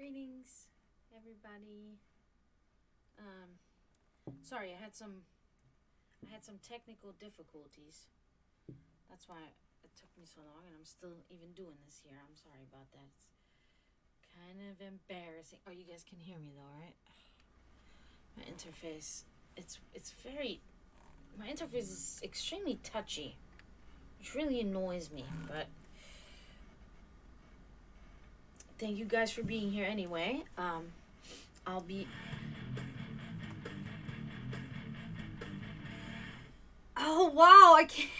Greetings, everybody. Sorry, I had some technical difficulties. That's why it took me so long, and I'm still even doing this here. I'm sorry about that. It's kind of embarrassing. Oh, you guys can hear me though, right? My interface, it's very. My interface is extremely touchy, which really annoys me. But thank you guys for being here anyway. I'll be. Oh wow! I can't.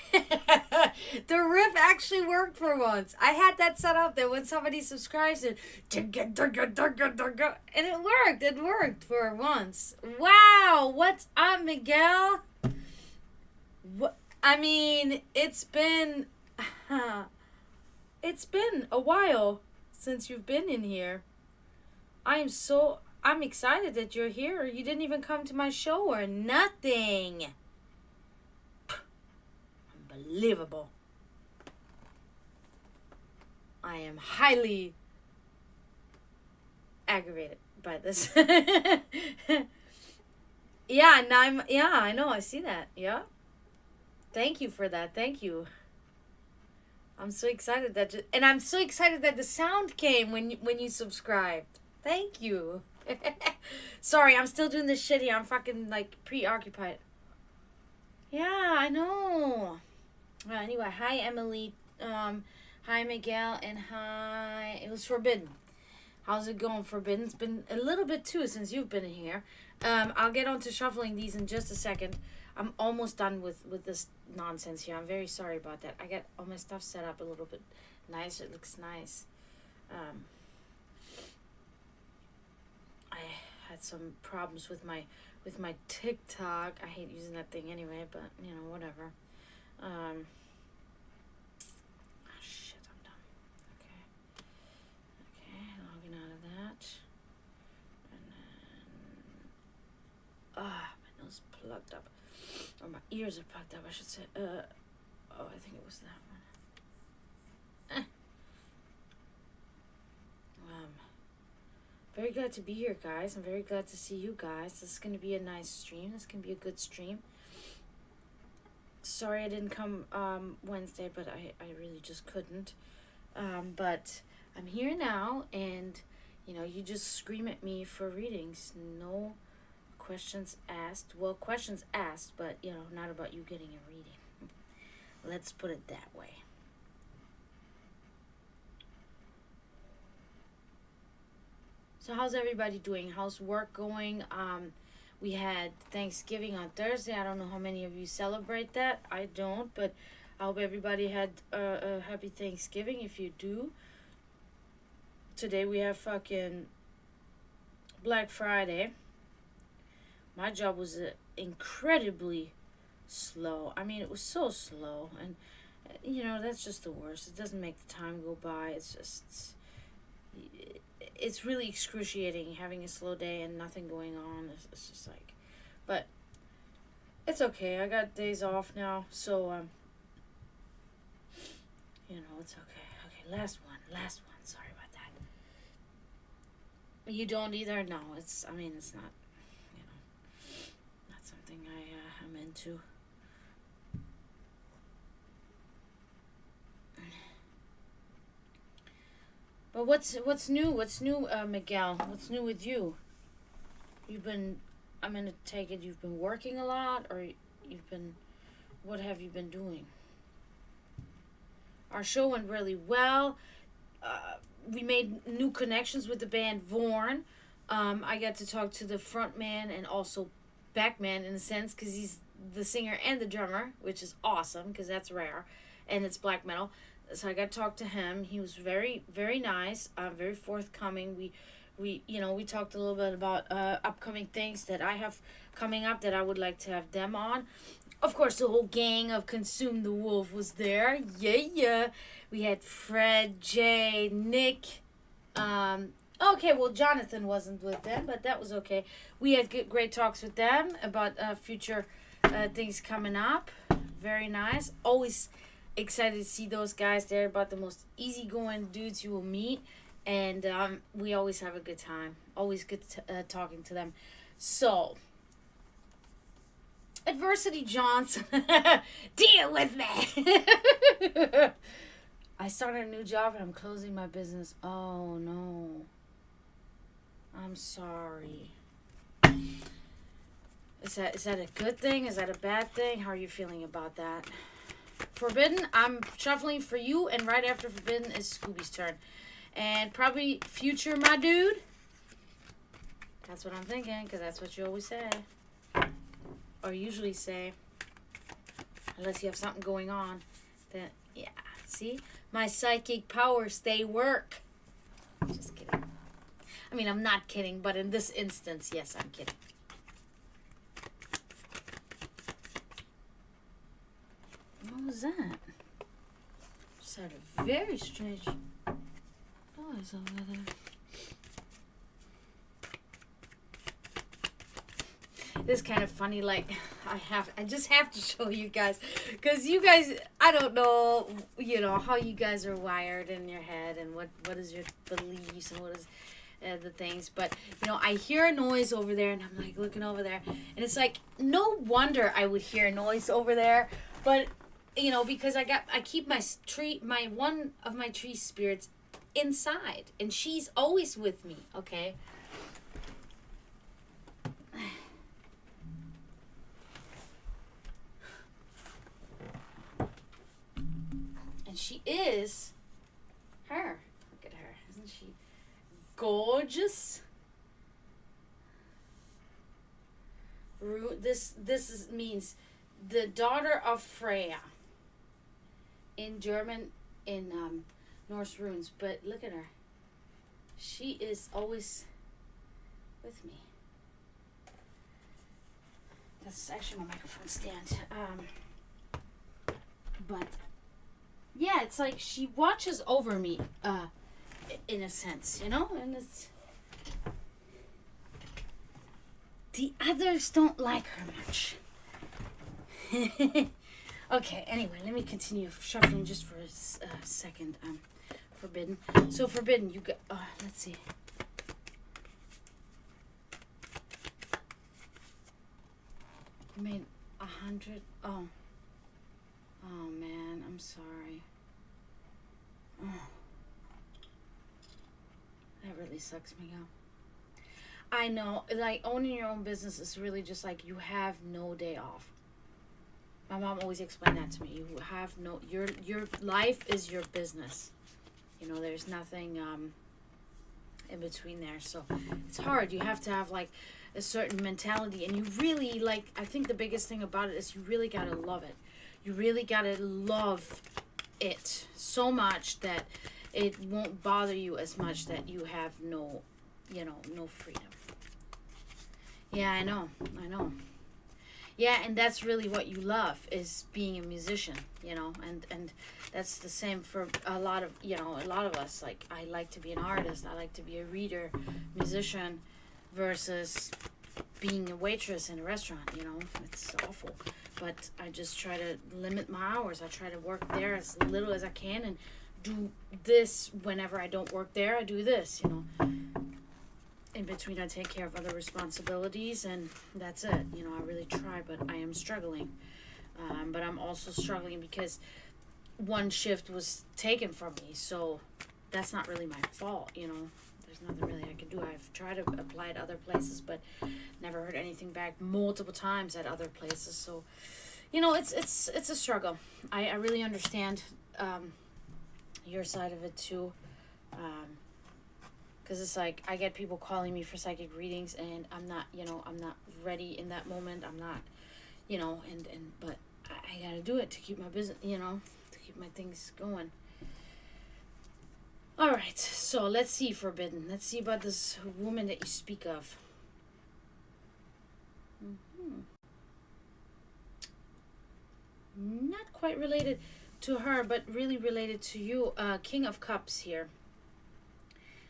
The riff actually worked for once. I had that set up that when somebody subscribes, it and it worked. It worked for once. Wow! What's up, Miguel? What? I mean, it's been a while since you've been in here. I'm excited that you're here. You didn't even come to my show or nothing. Unbelievable. I am highly aggravated by this. Yeah, and I know, I see that. Yeah. Thank you for that. Thank you. I'm so excited and I'm so excited that the sound came when you subscribed. Thank you. Sorry, I'm still doing this shit here. I'm fucking like preoccupied. Yeah, I know. Anyway, hi Emily, hi Miguel, and hi. It was Forbidden. How's it going, Forbidden? It's been a little bit too since you've been here. I'll get on to shuffling these in just a second. I'm almost done with this nonsense here. I'm very sorry about that. I got all my stuff set up a little bit nicer. It looks nice. I had some problems with my TikTok. I hate using that thing anyway, but you know, whatever. Shit, I'm done. Okay, logging out of that. And then my nose plugged up. Or my ears are plugged up, I should say. I think it was that one. Very glad to be here, guys. I'm very glad to see you guys. This is going to be a nice stream. This can be a good stream. Sorry I didn't come Wednesday, but I really just couldn't. But I'm here now, and, you know, you just scream at me for readings. No questions asked. Well, questions asked, but, you know, not about you getting a reading. Let's put it that way. So how's everybody doing? How's work going? We had Thanksgiving on Thursday. I don't know how many of you celebrate that. I don't, but I hope everybody had a happy Thanksgiving if you do. Today we have fucking Black Friday. My job was incredibly slow. I mean, it was so slow, and you know, that's just the worst. It doesn't make the time go by. It's really excruciating having a slow day and nothing going on. It's just like, but it's okay. I got days off now, so you know, it's okay. Okay, last one. Sorry about that. You don't either? No, it's not, you know, not something I'm into. But what's new? Miguel? What's new with you? I'm gonna take it you've been working a lot, or what have you been doing? Our show went really well. We made new connections with the band Vorn. I got to talk to the front man and also back man in a sense, because he's the singer and the drummer, which is awesome because that's rare, and it's black metal. So I got to talk to him. He was very, very nice, very forthcoming. We talked a little bit about upcoming things that I have coming up that I would like to have them on. Of course, the whole gang of Consume the Wolf was there. Yeah. We had Fred, Jay, Nick. Okay, well, Jonathan wasn't with them, but that was okay. We had great talks with them about future things coming up. Very nice. Always excited to see those guys. They're about the most easygoing dudes you will meet, And we always have a good time. Always good talking to them. So, Adversity Johnson, deal with me. I started a new job and I'm closing my business. Oh no. I'm sorry. Is that a good thing? Is that a bad thing? How are you feeling about that? Forbidden, I'm shuffling for you, and right after Forbidden is Scooby's turn. And probably Future, my dude. That's what I'm thinking, because that's what you always say. Or usually say. Unless you have something going on. Then, yeah. See? My psychic powers, they work. Just kidding. I mean, I'm not kidding, but in this instance, yes, I'm kidding. What was that? Just had a very strange noise over there. This is kind of funny, like, I just have to show you guys, because you guys, I don't know, how you guys are wired in your head, and what is your beliefs, and what is the things, but, I hear a noise over there, and I'm, like, looking over there, and it's, like, no wonder I would hear a noise over there, but, because I keep my one of my tree spirits inside, and she's always with me, okay? She is her. Look at her. Isn't she gorgeous? Means the daughter of Freya in German, in Norse runes. But look at her. She is always with me. That's actually my microphone stand. But yeah, it's like she watches over me, in a sense, and it's... The others don't like her much. Okay, anyway, let me continue shuffling just for a second. Forbidden. So, Forbidden, you got... let's see. You made 100... Oh, man, I'm sorry. Oh. That really sucks me up. I know, like, owning your own business is really just like you have no day off. My mom always explained that to me. You have your life is your business. There's nothing in between there. So it's hard. You have to have, like, a certain mentality. And you really, like, I think the biggest thing about it is you really got to love it. You really gotta love it so much that it won't bother you as much that you have no freedom. Yeah, I know. Yeah, and that's really what you love, is being a musician, and that's the same for a lot of us. Like, I like to be an artist, I like to be a reader, musician, versus being a waitress in a restaurant, it's awful. But I just try to limit my hours. I try to work there as little as I can and do this whenever I don't work there. I do this, In between, I take care of other responsibilities, and that's it. I really try, but I am struggling. But I'm also struggling because one shift was taken from me, so that's not really my fault, There's nothing really I can do. I've tried to apply at other places, but never heard anything back multiple times at other places. So, it's a struggle. I really understand your side of it too. Because it's like I get people calling me for psychic readings, and I'm not ready in that moment. I'm not, but I gotta do it to keep my business, to keep my things going. All right, so let's see, Forbidden. Let's see about this woman that you speak of. Not quite related to her, but really related to you. King of Cups here.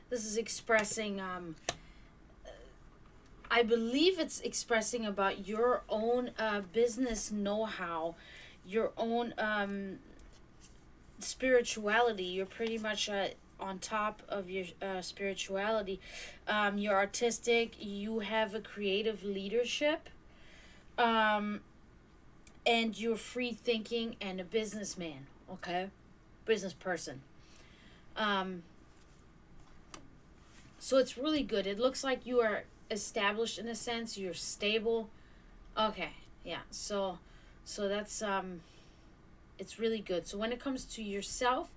This is expressing, I believe it's expressing about your own business know-how, your own spirituality. You're pretty much on top of your spirituality. You're artistic. You have a creative leadership. And you're free thinking and a businessman. Okay, business person. So it's really good. It looks like you are established in a sense. You're stable. Okay, yeah. So that's it's really good. So when it comes to yourself,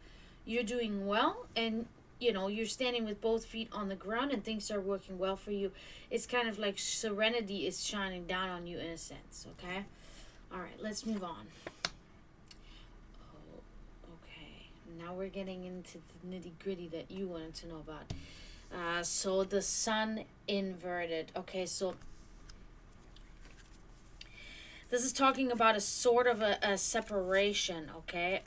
you're doing well, and you're standing with both feet on the ground, and things are working well for you. It's kind of like serenity is shining down on you in a sense. Okay, all right. Let's move on. Oh, okay. Now we're getting into the nitty gritty that you wanted to know about. So the sun inverted. Okay, so this is talking about a sort of a separation. Okay,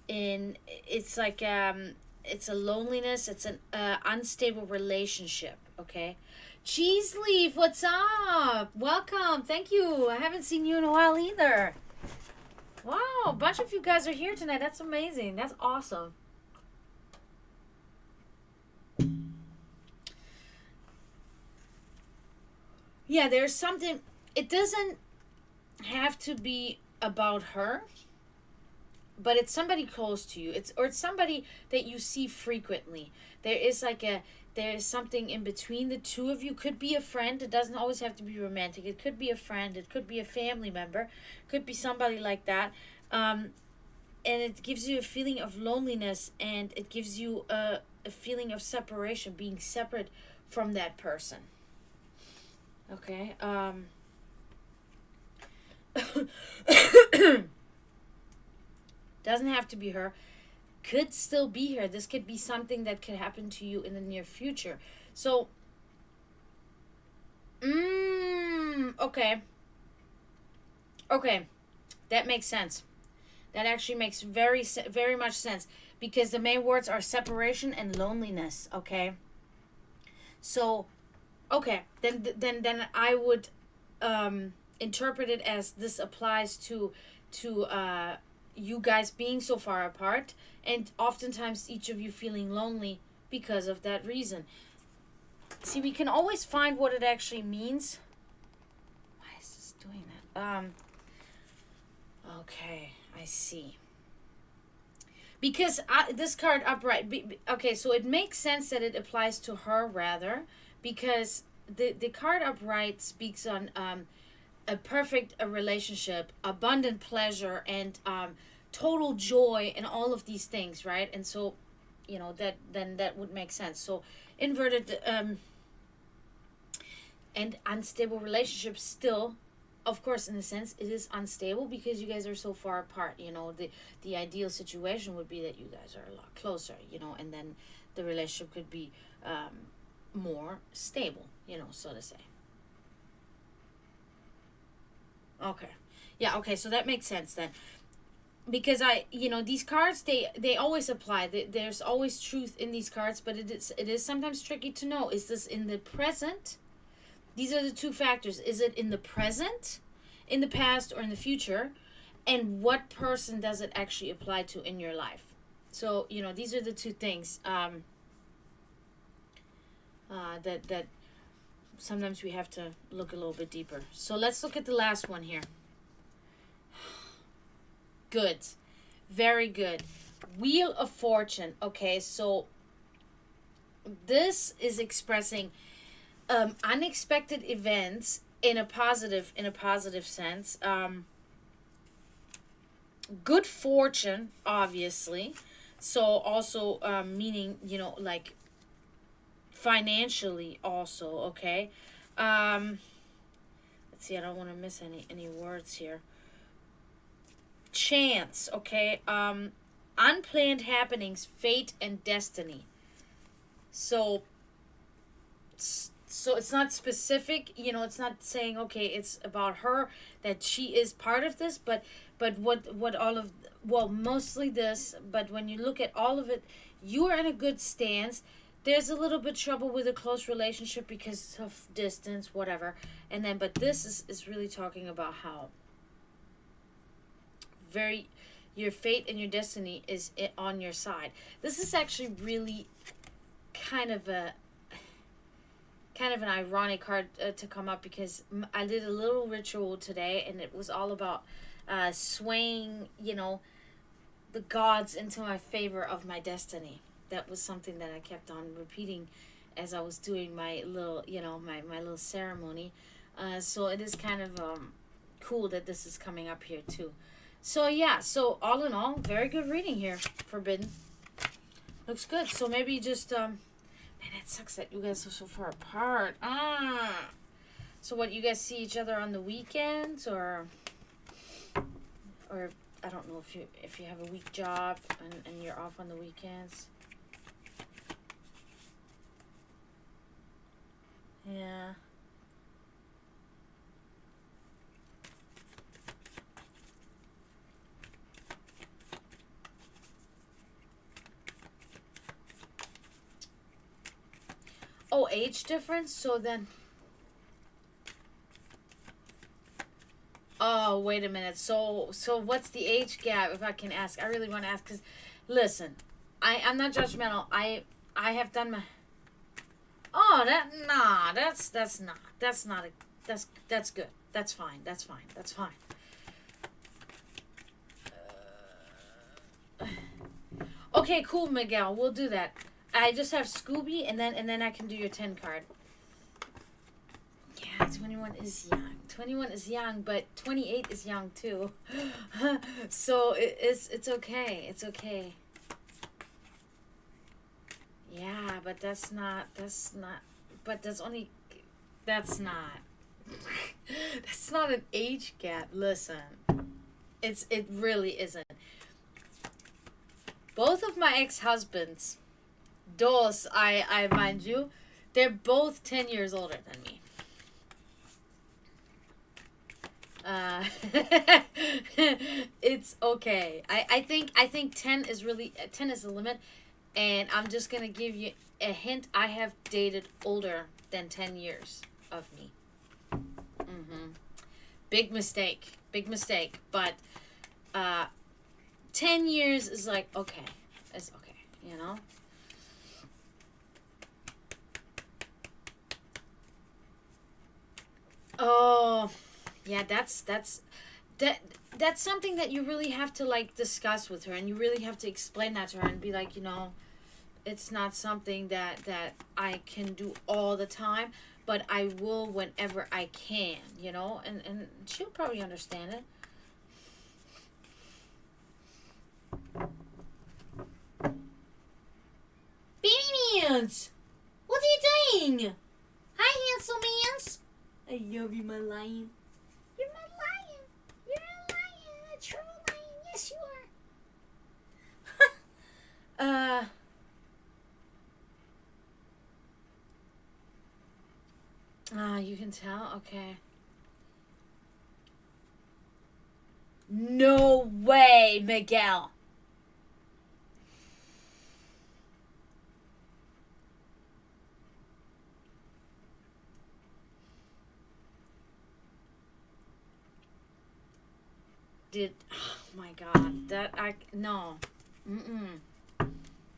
it's like it's a loneliness. It's an unstable relationship. Okay, Cheese Leaf, what's up? Welcome. Thank you. I haven't seen you in a while either. Wow, a bunch of you guys are here tonight. That's amazing. That's awesome. Yeah, there's something. It doesn't have to be about her, but it's somebody close to you. It's somebody that you see frequently. There is something in between the two of you. Could be a friend. It doesn't always have to be romantic. It could be a friend. It could be a family member. Could be somebody like that. And it gives you a feeling of loneliness, and it gives you a feeling of separation, being separate from that person. Okay. Doesn't have to be her. Could still be her. This could be something that could happen to you in the near future. So, okay. Okay. That makes sense. That actually makes very much sense, because the main words are separation and loneliness. Okay. So, okay, then I would interpret it as this applies to you guys being so far apart, and oftentimes each of you feeling lonely because of that reason. See, we can always find what it actually means. Why is this doing that? Okay, I see. Because this card upright. Okay, so it makes sense that it applies to her rather, because the card upright speaks on a perfect relationship, abundant pleasure, and total joy, and all of these things, right? And so, that would make sense. So inverted and unstable relationships still. Of course, in a sense, it is unstable because you guys are so far apart. The ideal situation would be that you guys are a lot closer, and then the relationship could be more stable, so to say. Okay. Yeah, okay, so that makes sense then. Because these cards, they always apply. There's always truth in these cards, but it is sometimes tricky to know. Is this in the present? These are the two factors. Is it in the present, in the past, or in the future? And what person does it actually apply to in your life? So, these are the two things that sometimes we have to look a little bit deeper. So let's look at the last one here. Good. Very good. Wheel of Fortune. Okay, so this is expressing unexpected events in a positive sense. Good fortune, obviously. So also meaning, like financially also, okay? Let's see, I don't want to miss any words here. Chance, okay? Unplanned happenings, fate, and destiny. So it's not specific, it's not saying, okay, it's about her, that she is part of this, but what all of, well, mostly this, but when you look at all of it, you are in a good stance. There's a little bit trouble with a close relationship because of distance, whatever, and then, but this is really talking about how Your fate and your destiny is on your side. This is actually really kind of an ironic card to come up, because I did a little ritual today, and it was all about swaying, the gods into my favor of my destiny. That was something that I kept on repeating as I was doing my little, my little ceremony. So it is kind of cool that this is coming up here too. So yeah, so all in all, very good reading here, Forbidden. Looks good. So maybe just, man, it sucks that you guys are so far apart. So what, you guys see each other on the weekends, or I don't know if you have a week job and you're off on the weekends. Yeah. Oh, age difference? So then... Oh, wait a minute. So what's the age gap, if I can ask? I really want to ask, because, listen, I'm not judgmental. I have done my... Oh, that's good. That's fine. Okay, cool, Miguel. We'll do that. I just have Scooby, and then I can do your 10 card. Yeah, 21 is young. 21 is young, but 28 is young too. So it's okay. It's okay. Yeah, but that's not, but that's not an age gap. Listen, it really isn't. Both of my ex-husbands, I mind you, they're both 10 years older than me. It's okay. I think 10 is the limit, and I'm just gonna give you a hint. I have dated older than 10 years of me. Big mistake, but 10 years is like, okay, it's okay, Oh, yeah, that's something that you really have to, like, discuss with her, and you really have to explain that to her and be like, it's not something that I can do all the time, but I will whenever I can, and she'll probably understand it. Baby Mans! What are you doing? Hi, handsome Mans! I love you, my lion. You're my lion. You're a lion. A true lion. Yes, you are. You can tell? Okay. No way, Miguel. Oh my God, no.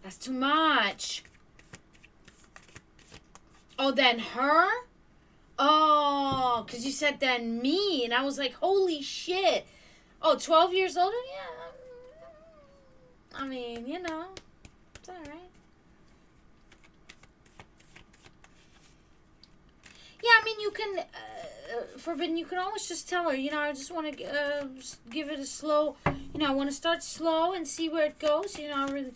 That's too much. Oh, then her? Oh, because you said then me, and I was like, holy shit. Oh, 12 years older? Yeah. I mean, it's all right. Yeah, I mean, you can, Forbidden, you can always just tell her, I just want to give it a slow, I want to start slow and see where it goes. I really,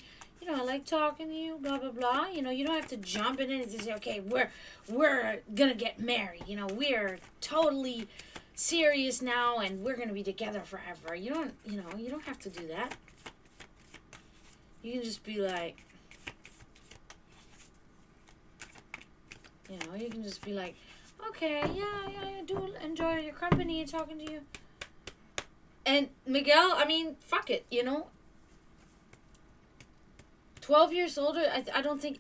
I like talking to you, blah, blah, blah. You don't have to jump in and say, okay, we're going to get married. We're totally serious now, and we're going to be together forever. You don't have to do that. You can just be like, okay, yeah, I do enjoy your company and talking to you. And Miguel, I mean, fuck it, 12 years older, I don't think,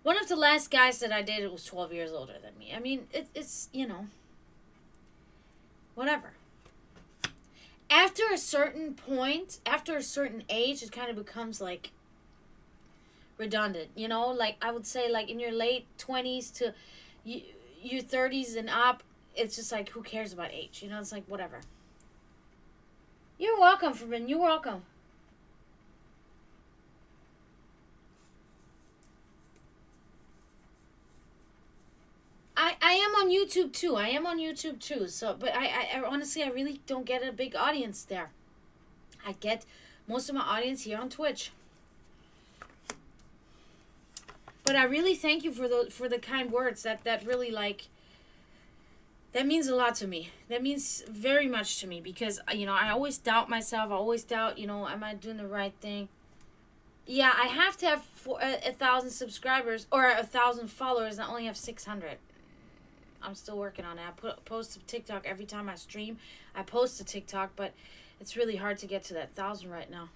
one of the last guys that I dated was 12 years older than me. I mean, it's, whatever. after a certain point, after a certain age, it kind of becomes like redundant, you know? Like I would say like in your late 20s to your 30s and up, it's just like who cares about age? You know, it's like whatever. You're welcome, Fabin. You're welcome. I am on YouTube too. I am on YouTube too. So, but I honestly, I really don't get a big audience there. I get most of my audience here on Twitch. But I really thank you for the kind words. That really like that means a lot to me. That means very much to me because you know I always doubt myself. I always doubt, you know, am I doing the right thing? Yeah, I have to have 1,000 subscribers or 1,000 followers, and I only have 600. I'm still working on it. Post to TikTok every time I stream. I post to TikTok, but it's really hard to get to that 1,000 right now.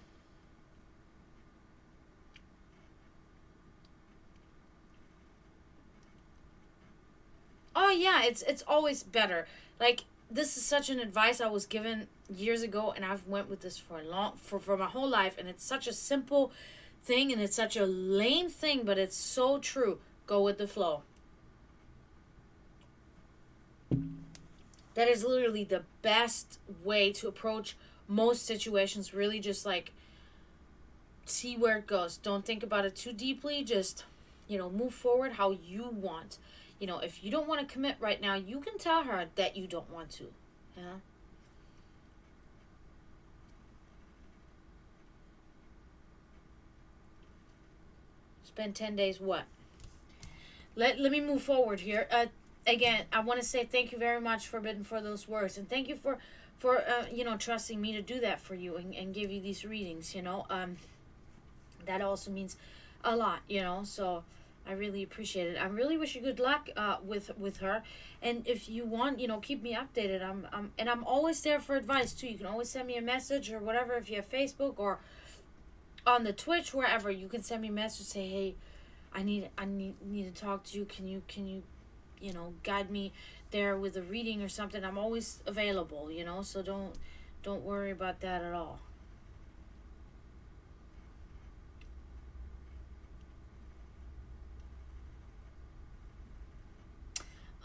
Oh yeah, it's always better. Like this is such an advice I was given years ago, and I've went with this for a long for my whole life, and it's such a simple thing, and it's such a lame thing, but it's so true. Go with the flow. That is literally the best way to approach most situations. Really, just like see where it goes. Don't think about it too deeply. Just, you know, move forward how you want. You know, if you don't want to commit right now, you can tell her that you don't want to. Yeah. Spend 10 days what? Let me move forward here. Again, I want to say thank you very much, Forbidden, for those words, and thank you for you know, trusting me to do that for you and give you these readings. You know, that also means a lot. You know, so I really appreciate it. I really wish you good luck with her, and if you want, you know, keep me updated. I'm always there for advice too. You can always send me a message or whatever if you have Facebook or on the Twitch, wherever. You can send me a message, say, hey, I need to talk to you. Can you you know, guide me there with a reading or something. I'm always available, you know, so don't worry about that at all.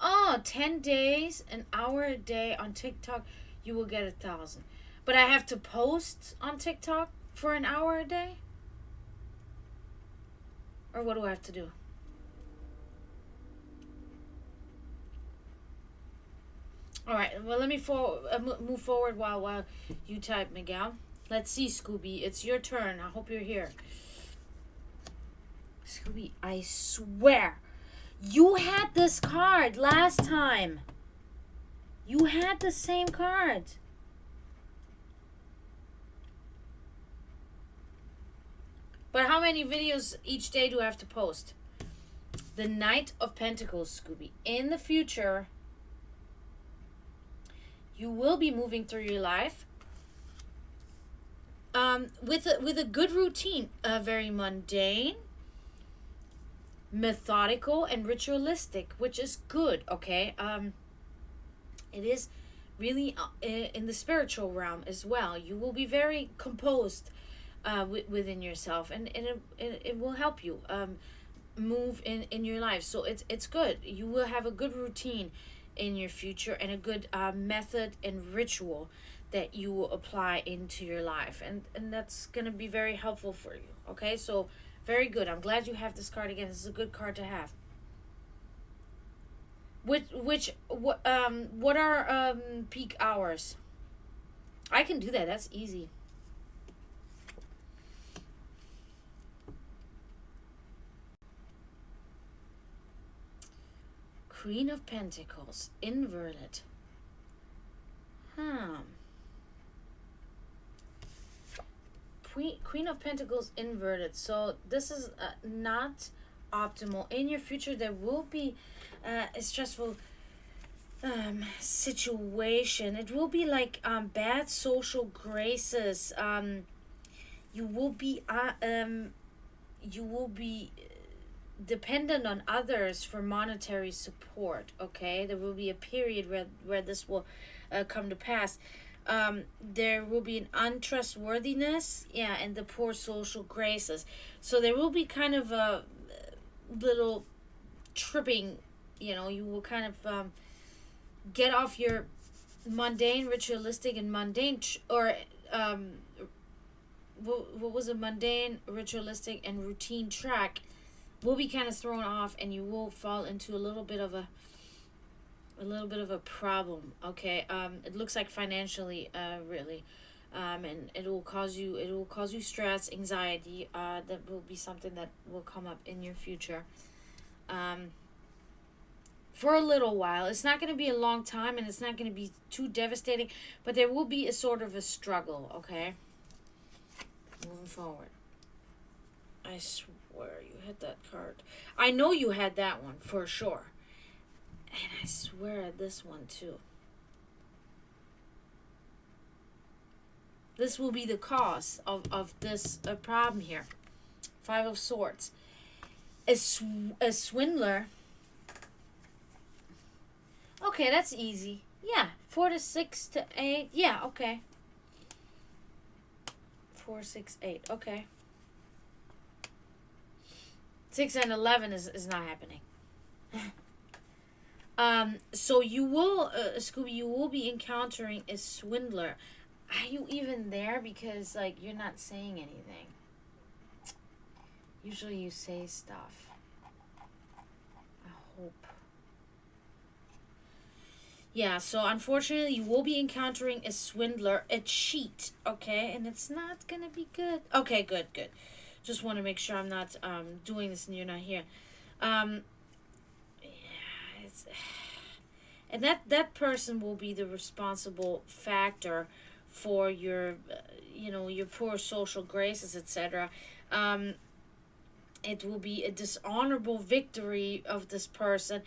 Oh, 10 days, an hour a day on TikTok, you will get 1,000. But I have to post on TikTok for an hour a day? Or what do I have to do? All right. Well, let me move forward while you type, Miguel. Let's see, Scooby. It's your turn. I hope you're here. Scooby, I swear, you had this card last time. You had the same card. But how many videos each day do I have to post? The Knight of Pentacles, Scooby. In the future, you will be moving through your life with a good routine, very mundane, methodical, and ritualistic, which is good. Okay, it is really in the spiritual realm as well. You will be very composed within yourself, and it will help you move in your life. So it's good. You will have a good routine in your future and a good method and ritual that you will apply into your life, and that's going to be very helpful for you. Okay, so very good. I'm glad you have this card again. This is a good card to have. What are peak hours? I can do that. That's easy. Queen of Pentacles inverted. Queen of Pentacles inverted. So this is not optimal. In your future, there will be a stressful situation. It will be like bad social graces. You will be dependent on others for monetary support. Okay, there will be a period where this will come to pass. There will be an untrustworthiness, yeah, and the poor social graces. So there will be kind of a little tripping, you will kind of get off your mundane, ritualistic, and mundane, or what was a mundane, ritualistic, and routine track will be kind of thrown off, and you will fall into a little bit of a problem. Okay, it looks like financially, really, and it will cause you stress, anxiety. That will be something that will come up in your future. Um, for a little while. It's not going to be a long time, and it's not going to be too devastating, but there will be a sort of a struggle, okay? Moving forward. I swear you had that card. I know you had that one for sure. And I swear this one too. This will be the cause of this problem here. Five of Swords. A swindler. Okay, that's easy. Yeah, 4 to 6 to 8. Yeah, okay. 4, 6, 8. Okay. 6 and 11 is not happening. So you will, Scooby, you will be encountering a swindler. Are you even there? Because, like, you're not saying anything. Usually you say stuff. I hope. Yeah, so unfortunately you will be encountering a swindler, a cheat, okay? And it's not gonna be good. Okay, good. Just want to make sure I'm not doing this and you're not here. Yeah, and that person will be the responsible factor for your, your poor social graces, etc. It will be a dishonorable victory of this person.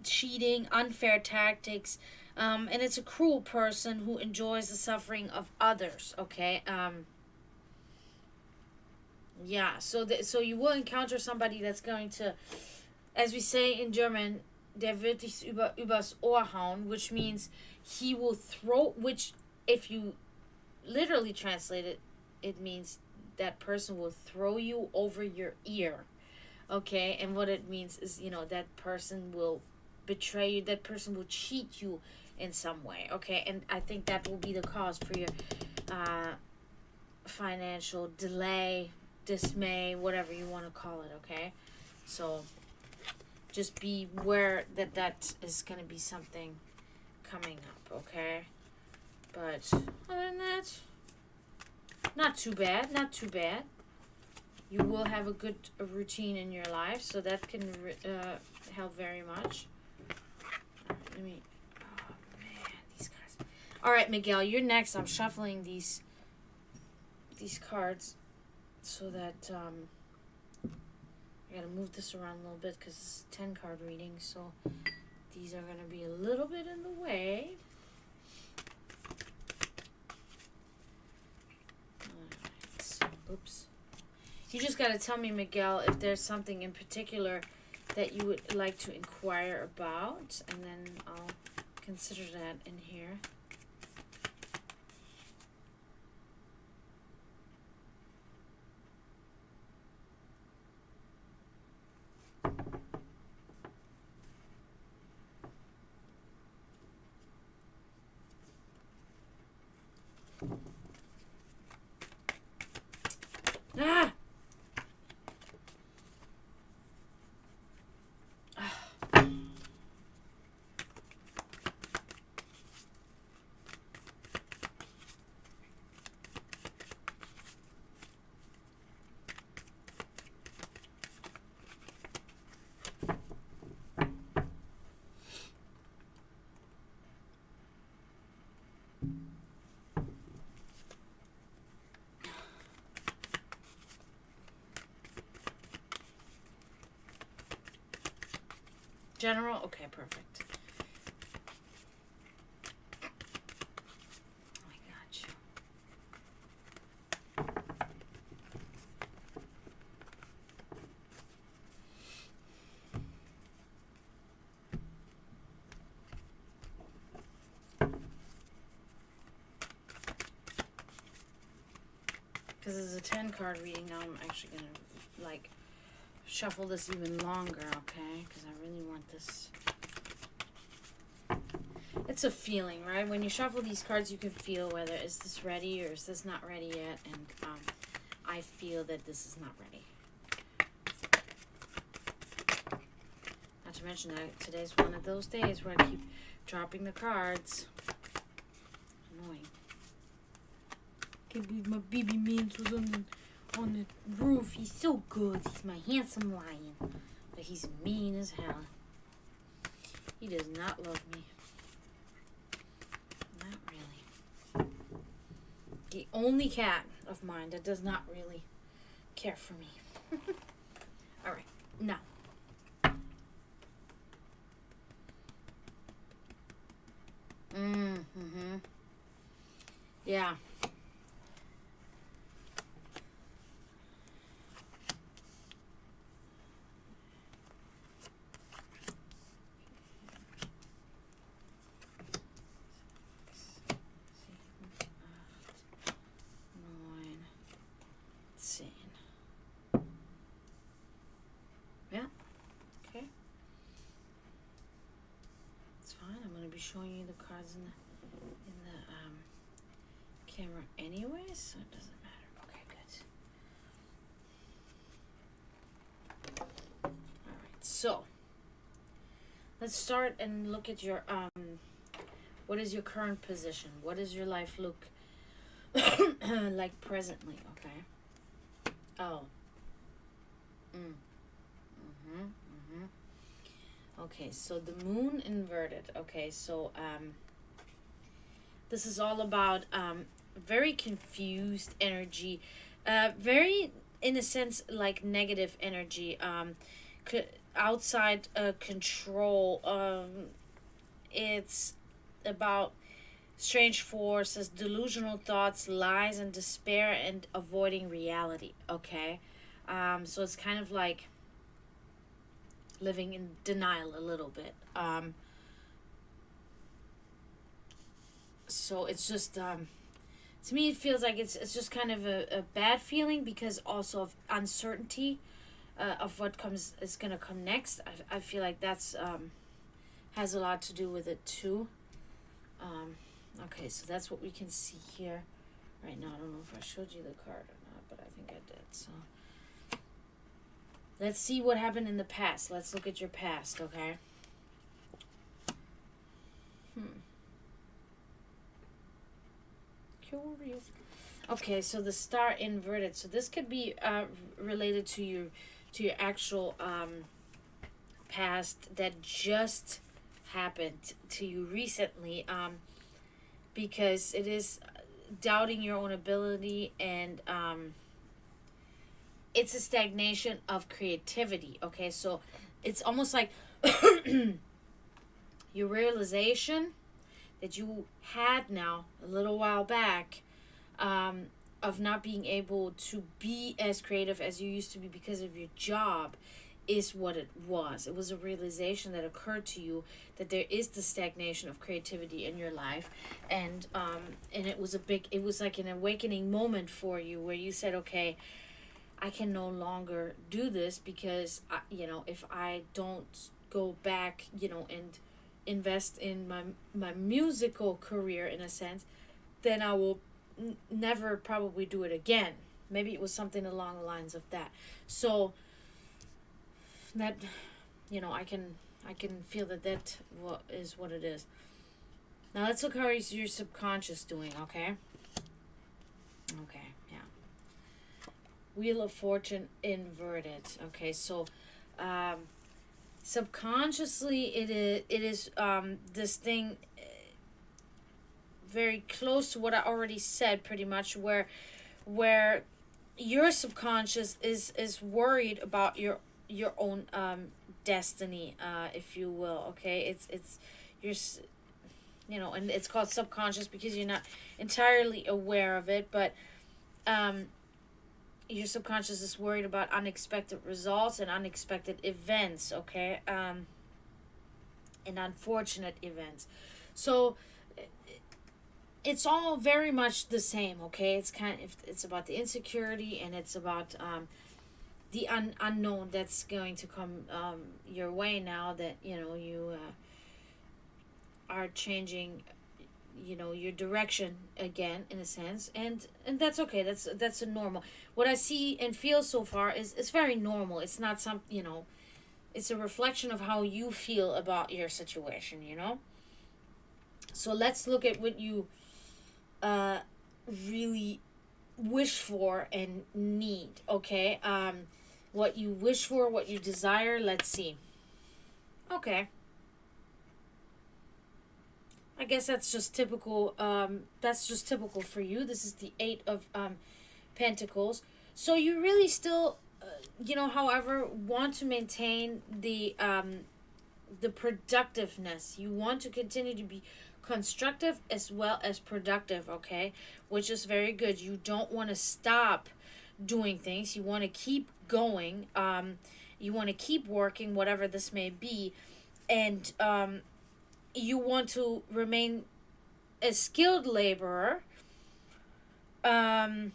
Cheating, unfair tactics, and it's a cruel person who enjoys the suffering of others. Okay, yeah. So you will encounter somebody that's going to, as we say in German, der wird dich übers Ohr hauen, which means he will throw. Which, if you literally translate it, it means that person will throw you over your ear. Okay, and what it means is, that person will betray you, that person will cheat you in some way. Okay, and I think that will be the cause for your financial delay, dismay, whatever you want to call it. Okay, so just be aware that is going to be something coming up. Okay, but other than that, not too bad. You will have a good routine in your life, so that can help very much. Let me. Oh man, these guys. All right, Miguel, you're next. I'm shuffling these cards so that I gotta move this around a little bit because it's 10-card reading, so these are gonna be a little bit in the way. All right. Oops. You just got to tell me, Miguel, if there's something in particular that you would like to inquire about, and then I'll consider that in here. Ah! General? Okay, perfect. I got you. because it's a 10 card reading. Now I'm actually gonna like shuffle this even longer, okay? Because I really want this. It's a feeling, right? When you shuffle these cards, you can feel whether is this ready or is this not ready yet, and I feel that this is not ready. Not to mention that today's one of those days where I keep dropping the cards. Annoying. Can't believe my baby man was on the roof. He's so good. He's my handsome lion. But he's mean as hell. He does not love me. Not really. The only cat of mine that does not really care for me. Alright, now. Yeah. Showing you the cards in the camera anyways, so it doesn't matter. Okay, good. Alright, so let's start and look at your what is your current position? What does your life look like presently, okay? Oh. Okay, so the moon inverted. Okay, so this is all about very confused energy, very, in a sense, like negative energy, outside control. It's about strange forces, delusional thoughts, lies, and despair, and avoiding reality. Okay, so it's kind of like living in denial a little bit. So it's just to me it feels like it's just kind of a bad feeling, because also of uncertainty of what is gonna come next. I feel like that's has a lot to do with it too. Okay, so that's what we can see here right now. I don't know if I showed you the card or not, but I think I did. So let's see what happened in the past. Let's look at your past, okay? Curious. Okay, so the star inverted. So this could be related to your actual past that just happened to you recently, because it is doubting your own ability, and it's a stagnation of creativity. Okay, so it's almost like your realization that you had now a little while back, of not being able to be as creative as you used to be because of your job, is what it was. It was a realization that occurred to you that there is the stagnation of creativity in your life, and it was like an awakening moment for you, where you said, okay, I can no longer do this, because if I don't go back, and invest in my musical career, in a sense, then I will never probably do it again. Maybe it was something along the lines of that. So that, I can feel that is what it is. Now let's look how is your subconscious doing, okay? Okay, yeah. Wheel of Fortune inverted. Okay, so subconsciously it is this thing very close to what I already said, pretty much, where your subconscious is worried about your own destiny, if you will. Okay, it's your and it's called subconscious because you're not entirely aware of it, but your subconscious is worried about unexpected results and unexpected events, okay, and unfortunate events. So it's all very much the same. Okay, it's about the insecurity, and it's about the unknown that's going to come your way now that you are changing your direction again, in a sense, and that's okay. That's a normal. What I see and feel so far is it's very normal. It's not some it's a reflection of how you feel about your situation. So let's look at what you really wish for and need. Okay, what you wish for, what you desire. Let's see. Okay, I guess that's just typical. That's just typical for you. This is the Eight of Pentacles. So you really still, however, want to maintain the productiveness. You want to continue to be constructive as well as productive. Okay, which is very good. You don't want to stop doing things. You want to keep going. You want to keep working, whatever this may be, and you want to remain a skilled laborer, and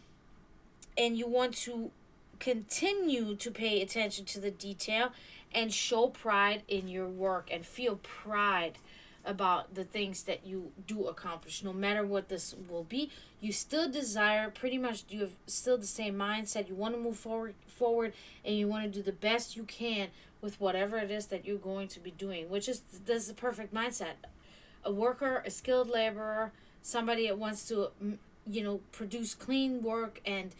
you want to continue to pay attention to the detail and show pride in your work and feel pride about the things that you do accomplish. No matter what this will be, you still desire, pretty much you have still the same mindset. You want to move forward, and you want to do the best you can with whatever it is that you're going to be doing, which is that's the perfect mindset. A worker, a skilled laborer, somebody that wants to produce clean work and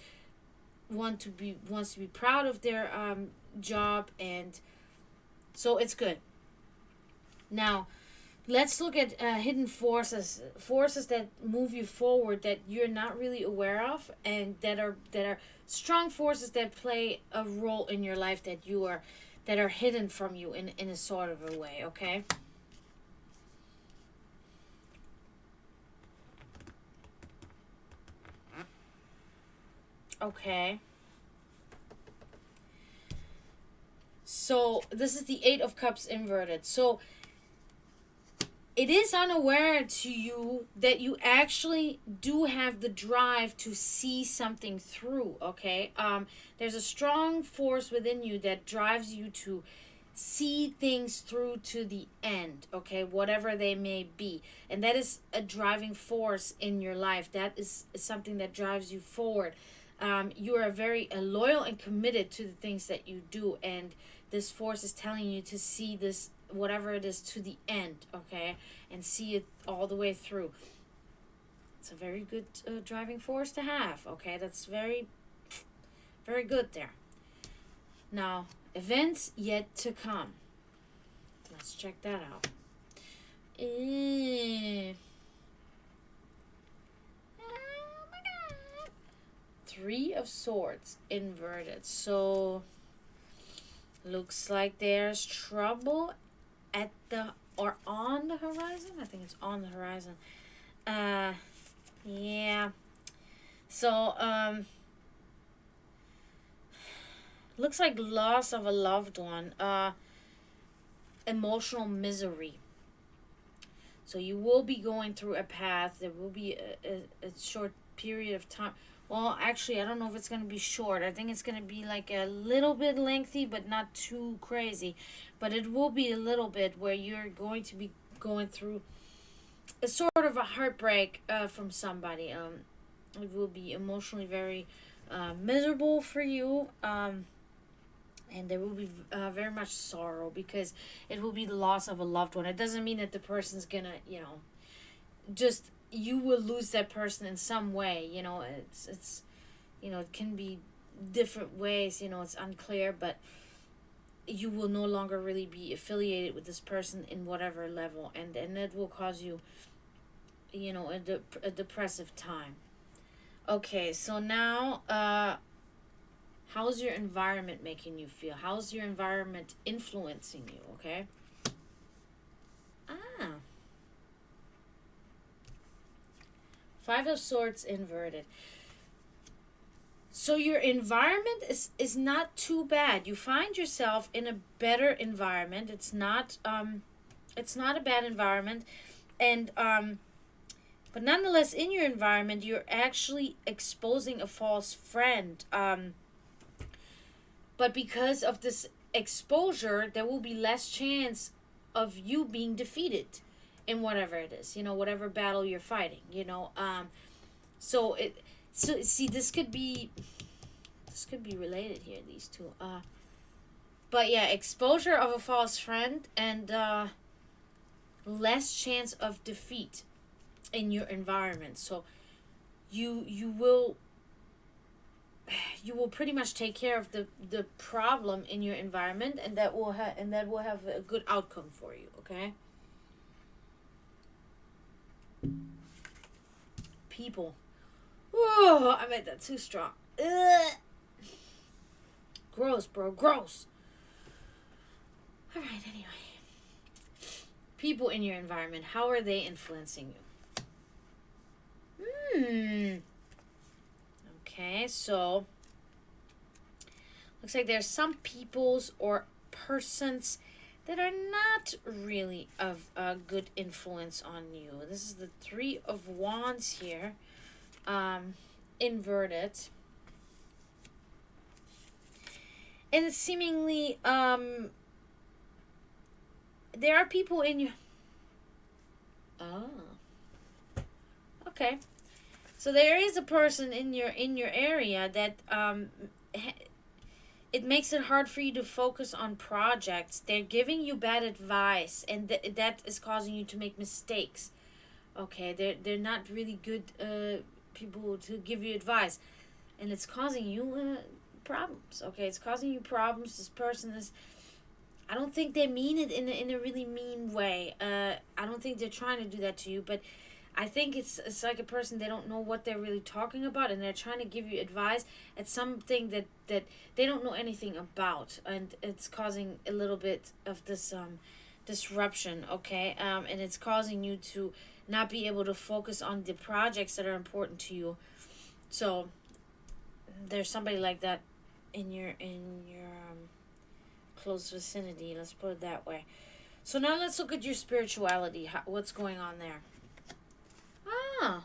wants to be proud of their job, and so it's good. Now let's look at hidden forces that move you forward that you're not really aware of, and that are strong forces that play a role in your life that are hidden from you in a sort of a way. Okay, okay, so this is the Eight of Cups inverted. So it is unaware to you that you actually do have the drive to see something through. Okay, there's a strong force within you that drives you to see things through to the end. Okay, whatever they may be, and that is a driving force in your life. That is something that drives you forward. You are very loyal and committed to the things that you do, and this force is telling you to see this, whatever it is, to the end. Okay, and see it all the way through. It's a very good driving force to have. Okay, that's very, very good there. Now, events yet to come. Let's check that out. Oh my God. Three of Swords inverted. So looks like there's trouble at the or on the horizon. I think it's on the horizon. Yeah. So looks like loss of a loved one. Emotional misery. So you will be going through a path. There will be a short period of time. Well, actually, I don't know if it's going to be short. I think it's going to be like a little bit lengthy, but not too crazy. But it will be a little bit where you're going to be going through a sort of a heartbreak from somebody. It will be emotionally very miserable for you. And there will be very much sorrow because it will be the loss of a loved one. It doesn't mean that the person's going to, just... you will lose that person in some way. It's it can be different ways. It's unclear, but you will no longer really be affiliated with this person in whatever level, and it will cause you a depressive time. Okay, so now how's your environment making you feel? How's your environment influencing you? Okay. Five of Swords inverted. So your environment is not too bad. You find yourself in a better environment. It's not a bad environment, and But nonetheless, in your environment, you're actually exposing a false friend. But because of this exposure, there will be less chance of you being defeated in whatever it is, whatever battle you're fighting, So see, this could be related here, these two. But yeah, exposure of a false friend and less chance of defeat in your environment. So you will pretty much take care of the problem in your environment, and that will have a good outcome for you. Okay. People. Oh, I made that too strong. Ugh. Gross, bro. Gross. All right. Anyway, people in your environment. How are they influencing you? Okay, so looks like there's some peoples or persons that are not really of a good influence on you. This is the Three of Wands here, inverted. And it's seemingly, there are people in your... Oh. Okay. So there is a person in your area that it makes it hard for you to focus on projects. They're giving you bad advice, and that is causing you to make mistakes. Okay, they're not really good people to give you advice, and it's causing you problems. Okay, it's causing you problems. This person is... I don't think they mean it in a really mean way. I don't think they're trying to do that to you, but I think it's like a person, they don't know what they're really talking about, and they're trying to give you advice at something that they don't know anything about, and it's causing a little bit of this disruption, okay? And it's causing you to not be able to focus on the projects that are important to you. So there's somebody like that in your close vicinity, let's put it that way. So now let's look at your spirituality. What's going on there? Ah.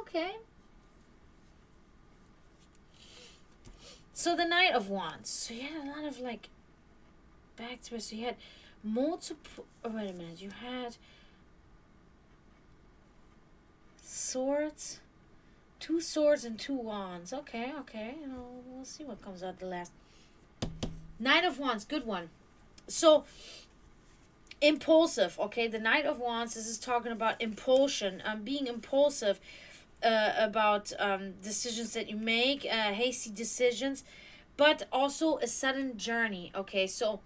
Okay. So the Knight of Wands. So you had a lot of back to it. So you had multiple... Oh, wait a minute. You had swords. 2 swords and 2 wands. Okay. We'll see what comes out the last. Knight of Wands. Good one. So... impulsive, okay? The Knight of Wands, this is talking about impulsion, being impulsive about decisions that you make, hasty decisions, but also a sudden journey, okay? So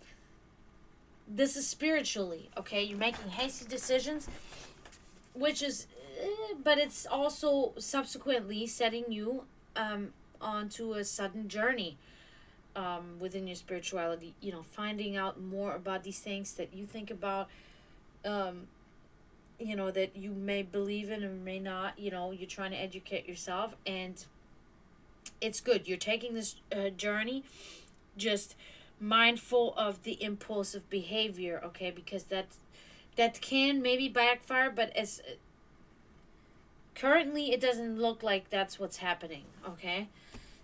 this is spiritually, okay? You're making hasty decisions, which is, but it's also subsequently setting you onto a sudden journey. Within your spirituality, finding out more about these things that you think about, that you may believe in or may not, you're trying to educate yourself, and it's good. You're taking this journey, just mindful of the impulsive behavior, okay, because that can maybe backfire, but as currently it doesn't look like that's what's happening, okay?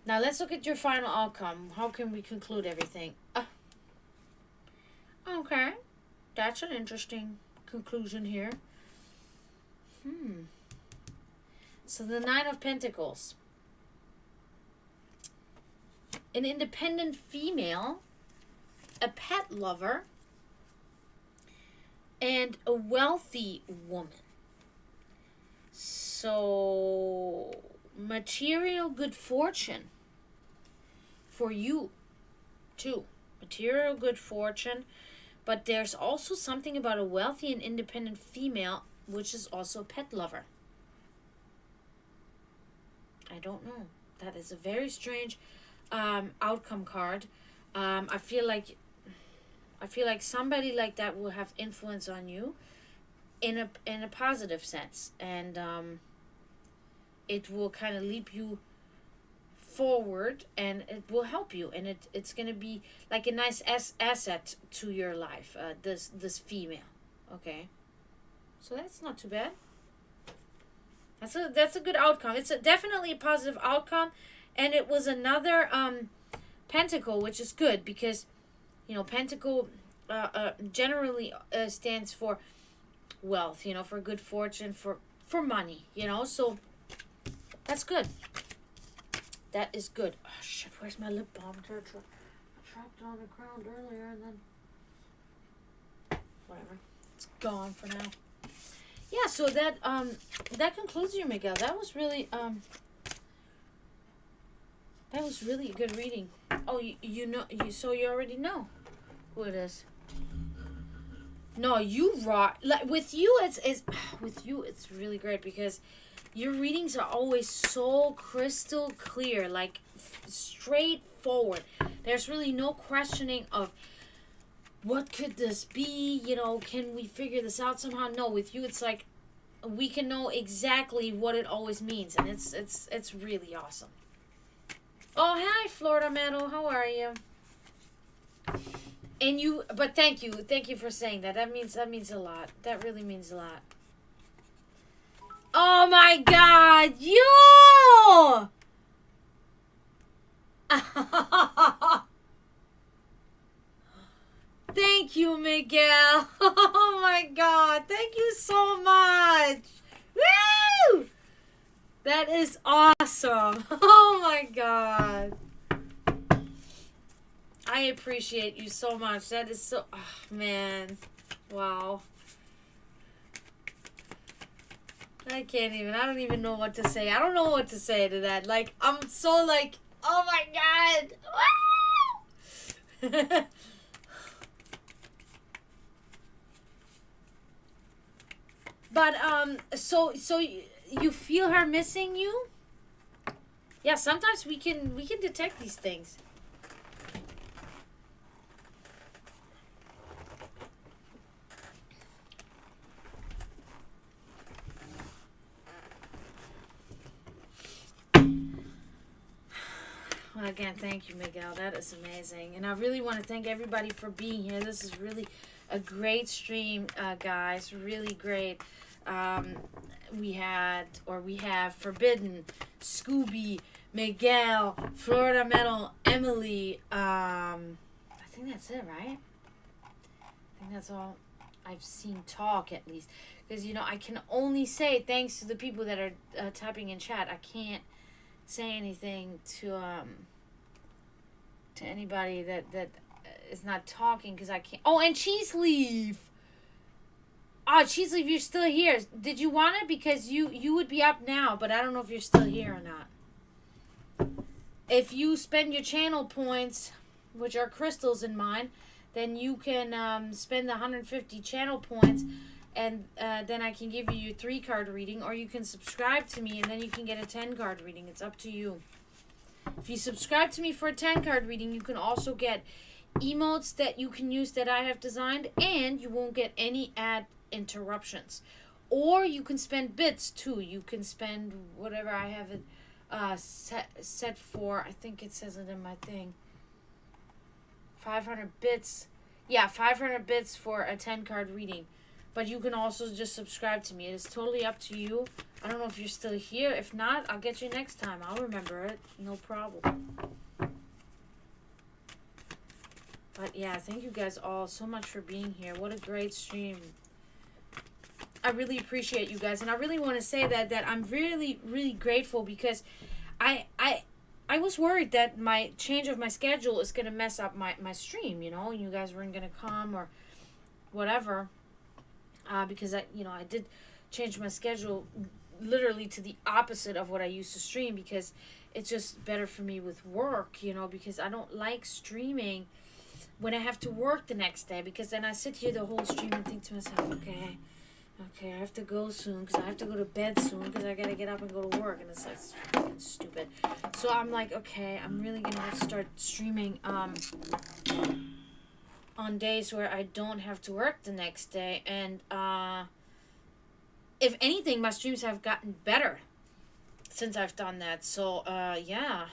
Now, let's look at your final outcome. How can we conclude everything? Okay. That's an interesting conclusion here. So, the Nine of Pentacles. An independent female, a pet lover, and a wealthy woman. So... material good fortune for you too. Material good fortune, but there's also something about a wealthy and independent female, which is also a pet lover. I don't know. That is a very strange outcome card. I feel like somebody like that will have influence on you in a positive sense, and it will kind of leap you forward, and it will help you, and it's going to be like a nice asset to your life, this female, okay? So that's not too bad. That's a good outcome. It's definitely a positive outcome, and it was another pentacle, which is good because, pentacle generally stands for wealth. For good fortune, for money. So that's good. That is good. Oh shit! Where's my lip balm? I dropped it on the ground earlier, and then whatever. It's gone for now. Yeah, so that concludes you, Miguel. That was really a good reading. Oh, so you already know who it is. No, you rock. Like with you, it's really great because your readings are always so crystal clear, like straightforward. There's really no questioning of what could this be? Can we figure this out somehow? No, with you, it's like we can know exactly what it always means, and it's really awesome. Oh, hi, Florida Meadow. How are you? But thank you for saying that. That means a lot. That really means a lot. Oh my God, yo! Thank you, Miguel. Oh my God. Thank you so much. Woo! That is awesome. Oh my God. I appreciate you so much. That is so... Oh, man. Wow. I don't even know what to say. I don't know what to say to that. Like, I'm so like, oh my God. But so you feel her missing you? Yeah, sometimes we can detect these things. Well, again, thank you, Miguel. That is amazing. And I really want to thank everybody for being here. This is really a great stream, guys. Really great. We have Forbidden, Scooby, Miguel, Florida Metal, Emily. I think that's it, right? I think that's all I've seen talk, at least. Because, I can only say thanks to the people that are typing in chat. I can't say anything to anybody that is not talking because I can't. Oh, and Cheese Leaf. Oh, Cheese Leaf, you're still here. Did you want it? Because you would be up now, but I don't know if you're still here or not. If you spend your channel points, which are crystals in mine, then you can spend the 150 channel points, and then I can give you your 3-card reading, or you can subscribe to me, and then you can get a 10-card reading. It's up to you. If you subscribe to me for a 10-card reading, you can also get emotes that you can use that I have designed, and you won't get any ad interruptions. Or you can spend bits too. You can spend whatever I have it set for. I think it says it in my thing. 500 bits. Yeah, 500 bits for a 10-card reading. But you can also just subscribe to me. It is totally up to you. I don't know if you're still here. If not, I'll get you next time. I'll remember it. No problem. But yeah, thank you guys all so much for being here. What a great stream. I really appreciate you guys. And I really want to say that I'm really, really grateful because I was worried that my change of my schedule is going to mess up my stream, You guys weren't going to come or whatever. Because I did change my schedule literally to the opposite of what I used to stream because it's just better for me with work, because I don't like streaming when I have to work the next day, because then I sit here the whole stream and think to myself, okay, I have to go soon because I have to go to bed soon because I got to get up and go to work, and it's fucking stupid. So I'm like, okay, I'm really going to have to start streaming on days where I don't have to work the next day. And if anything, my streams have gotten better since I've done that. So yeah,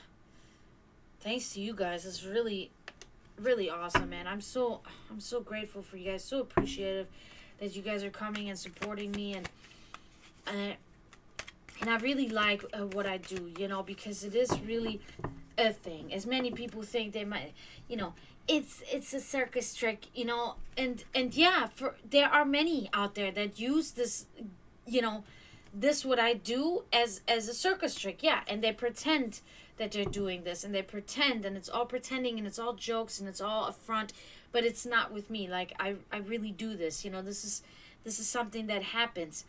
thanks to you guys. It's really, really awesome, man. I'm so grateful for you guys. So appreciative that you guys are coming and supporting me, and I really like what I do, because it is really a thing. As many people think they might, it's a circus trick, and yeah, there are many out there that use this, this what I do as a circus trick, yeah, and they pretend that they're doing this, and they pretend, and it's all pretending, and it's all jokes, and it's all a front, but it's not with me. Like I really do this, this is something that happens.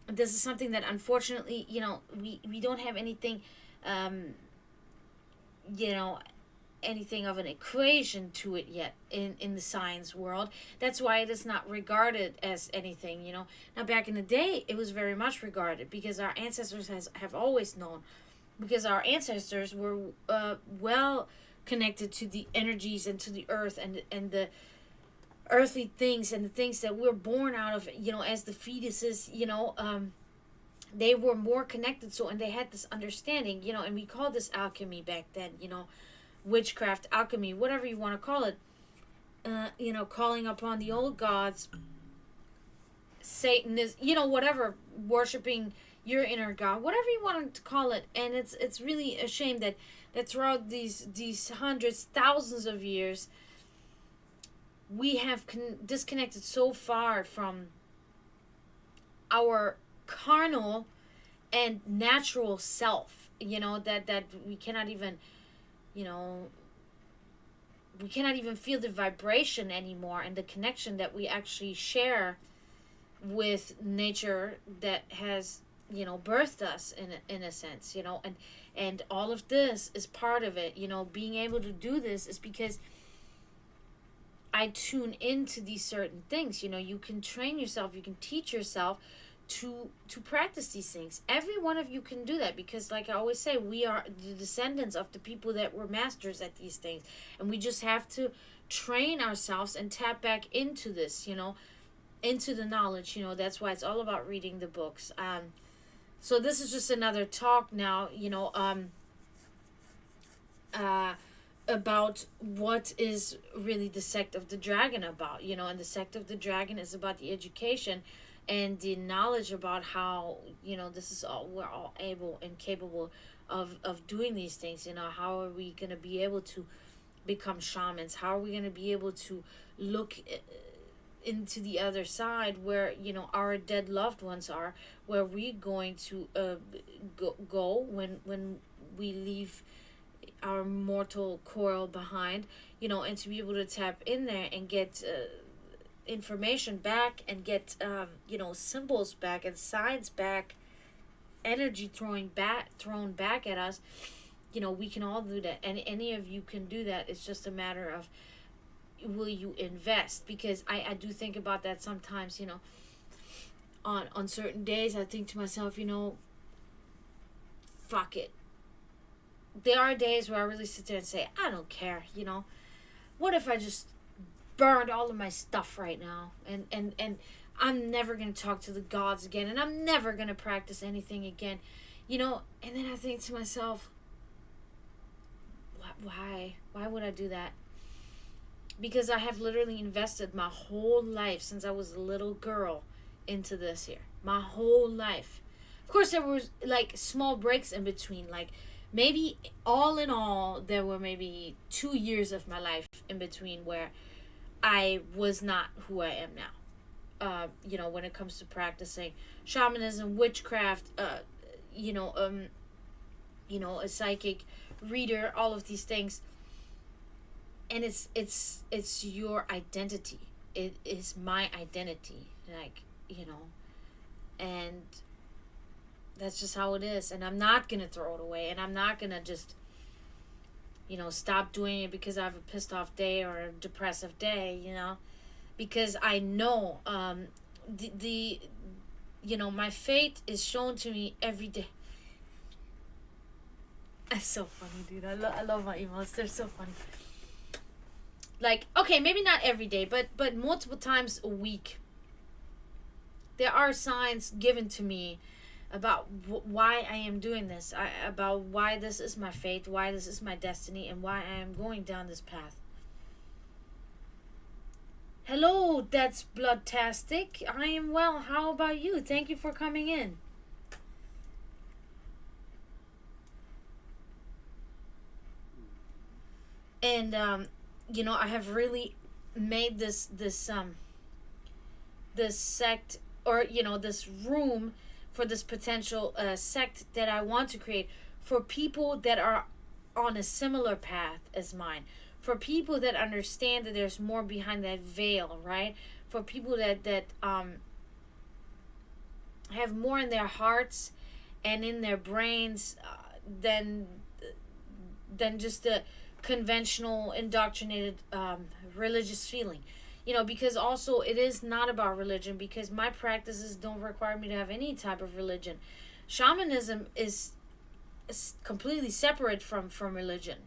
This is something that unfortunately, we don't have anything, you know anything of an equation to it yet in the science world. That's why it is not regarded as anything. Now back in the day it was very much regarded, because our ancestors have always known, because our ancestors were well connected to the energies and to the earth and the earthly things and the things that we're born out of, as the fetuses. They were more connected, so, and they had this understanding, and we called this alchemy back then, witchcraft, alchemy, whatever you want to call it, calling upon the old gods, Satan is, whatever, worshiping your inner God, whatever you want to call it. And it's really a shame that throughout these hundreds, thousands of years, we have disconnected so far from our carnal and natural self, that we cannot even, we cannot even feel the vibration anymore, and the connection that we actually share with nature that has, birthed us in a sense, and all of this is part of it. Being able to do this is because I tune into these certain things. You can train yourself, you can teach yourself to practice these things. Every one of you can do that, because like I always say, we are the descendants of the people that were masters at these things, and we just have to train ourselves and tap back into this, into the knowledge. That's why it's all about reading the books. So this is just another talk now, about what is really the Sect of the Dragon about, and the Sect of the Dragon is about the education and the knowledge about how, this is all, we're all able and capable of doing these things. How are we going to be able to become shamans? How are we going to be able to look into the other side where, our dead loved ones are, where we're going to go when we leave our mortal coil behind, and to be able to tap in there and get information back, and get symbols back and signs back, energy thrown back at us. We can all do that, and any of you can do that. It's just a matter of, will you invest? Because I do think about that sometimes. On certain days I think to myself, fuck it. There are days where I really sit there and say, I don't care. What if I just burned all of my stuff right now, and I'm never going to talk to the gods again, and I'm never going to practice anything again, and then I think to myself, why would I do that? Because I have literally invested my whole life since I was a little girl into this here, my whole life. Of course there was like small breaks in between, like maybe all in all there were maybe 2 years of my life in between where I was not who I am now. When it comes to practicing shamanism, witchcraft, a psychic reader, all of these things. And it's your identity. It is my identity, like, and that's just how it is. And I'm not gonna throw it away, and I'm not gonna just stop doing it because I have a pissed off day or a depressive day, because I know my fate is shown to me every day. That's so funny, dude. I love my emails. They're so funny. Like, okay, maybe not every day, but multiple times a week, there are signs given to me about why I am doing this, about why this is my fate, why this is my destiny, and why I am going down this path. Hello, that's Bloodtastic. I am well. How about you? Thank you for coming in. And I have really made this sect, or this room for this potential sect that I want to create for people that are on a similar path as mine, for people that understand that there's more behind that veil, right? For people that have more in their hearts and in their brains than just a conventional indoctrinated religious feeling. Because also it is not about religion, because my practices don't require me to have any type of religion. Shamanism is completely separate from religion.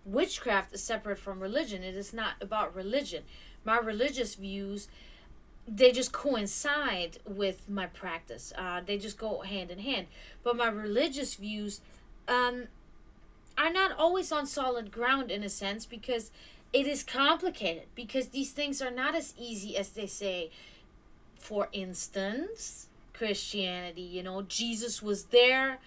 Witchcraft is separate from religion. It is not about religion. My religious views, they just coincide with my practice. They just go hand in hand. But my religious views are not always on solid ground, in a sense, because it is complicated, because these things are not as easy as they say. For instance, Christianity, Jesus was there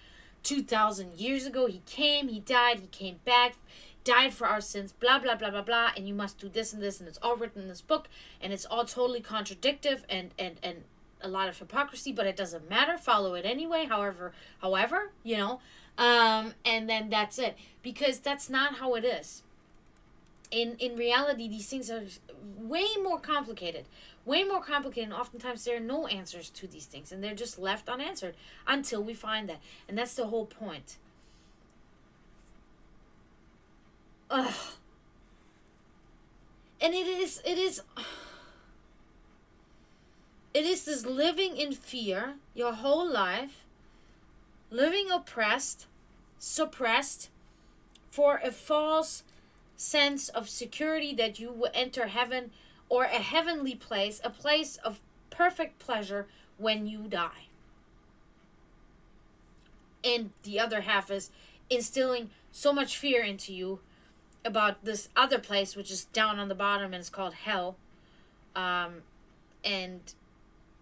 2,000 years ago. He came, he died, he came back, died for our sins, blah blah blah blah blah, and you must do this and this, and it's all written in this book, and it's all totally contradictive and a lot of hypocrisy, but it doesn't matter, follow it anyway, however, and then that's it, because that's not how it is. In reality, these things are way more complicated, and oftentimes there are no answers to these things, and they're just left unanswered until we find that. And that's the whole point. Ugh. And it is this living in fear your whole life, living oppressed, suppressed, for a false sense of security that you will enter heaven, or a heavenly place, a place of perfect pleasure when you die. And the other half is instilling so much fear into you about this other place, which is down on the bottom, and it's called hell. And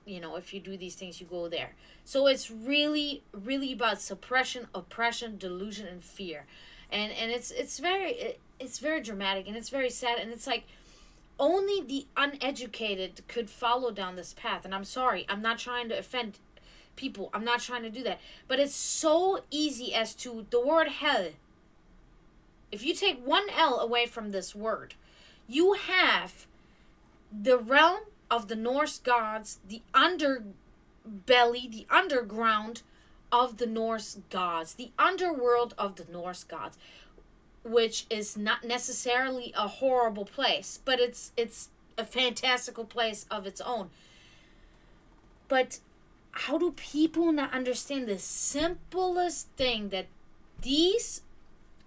if you do these things, you go there. So it's really, really about suppression, oppression, delusion, and fear. And it's very dramatic, and it's very sad, and it's like only the uneducated could follow down this path. And I'm sorry, I'm not trying to offend people, I'm not trying to do that, but it's so easy as to the word hell. If you take one L away from this word, you have the realm of the Norse gods, the underbelly, the underground of the Norse gods, the underworld of the Norse gods, which is not necessarily a horrible place, but it's a fantastical place of its own. But how do people not understand the simplest thing, that these,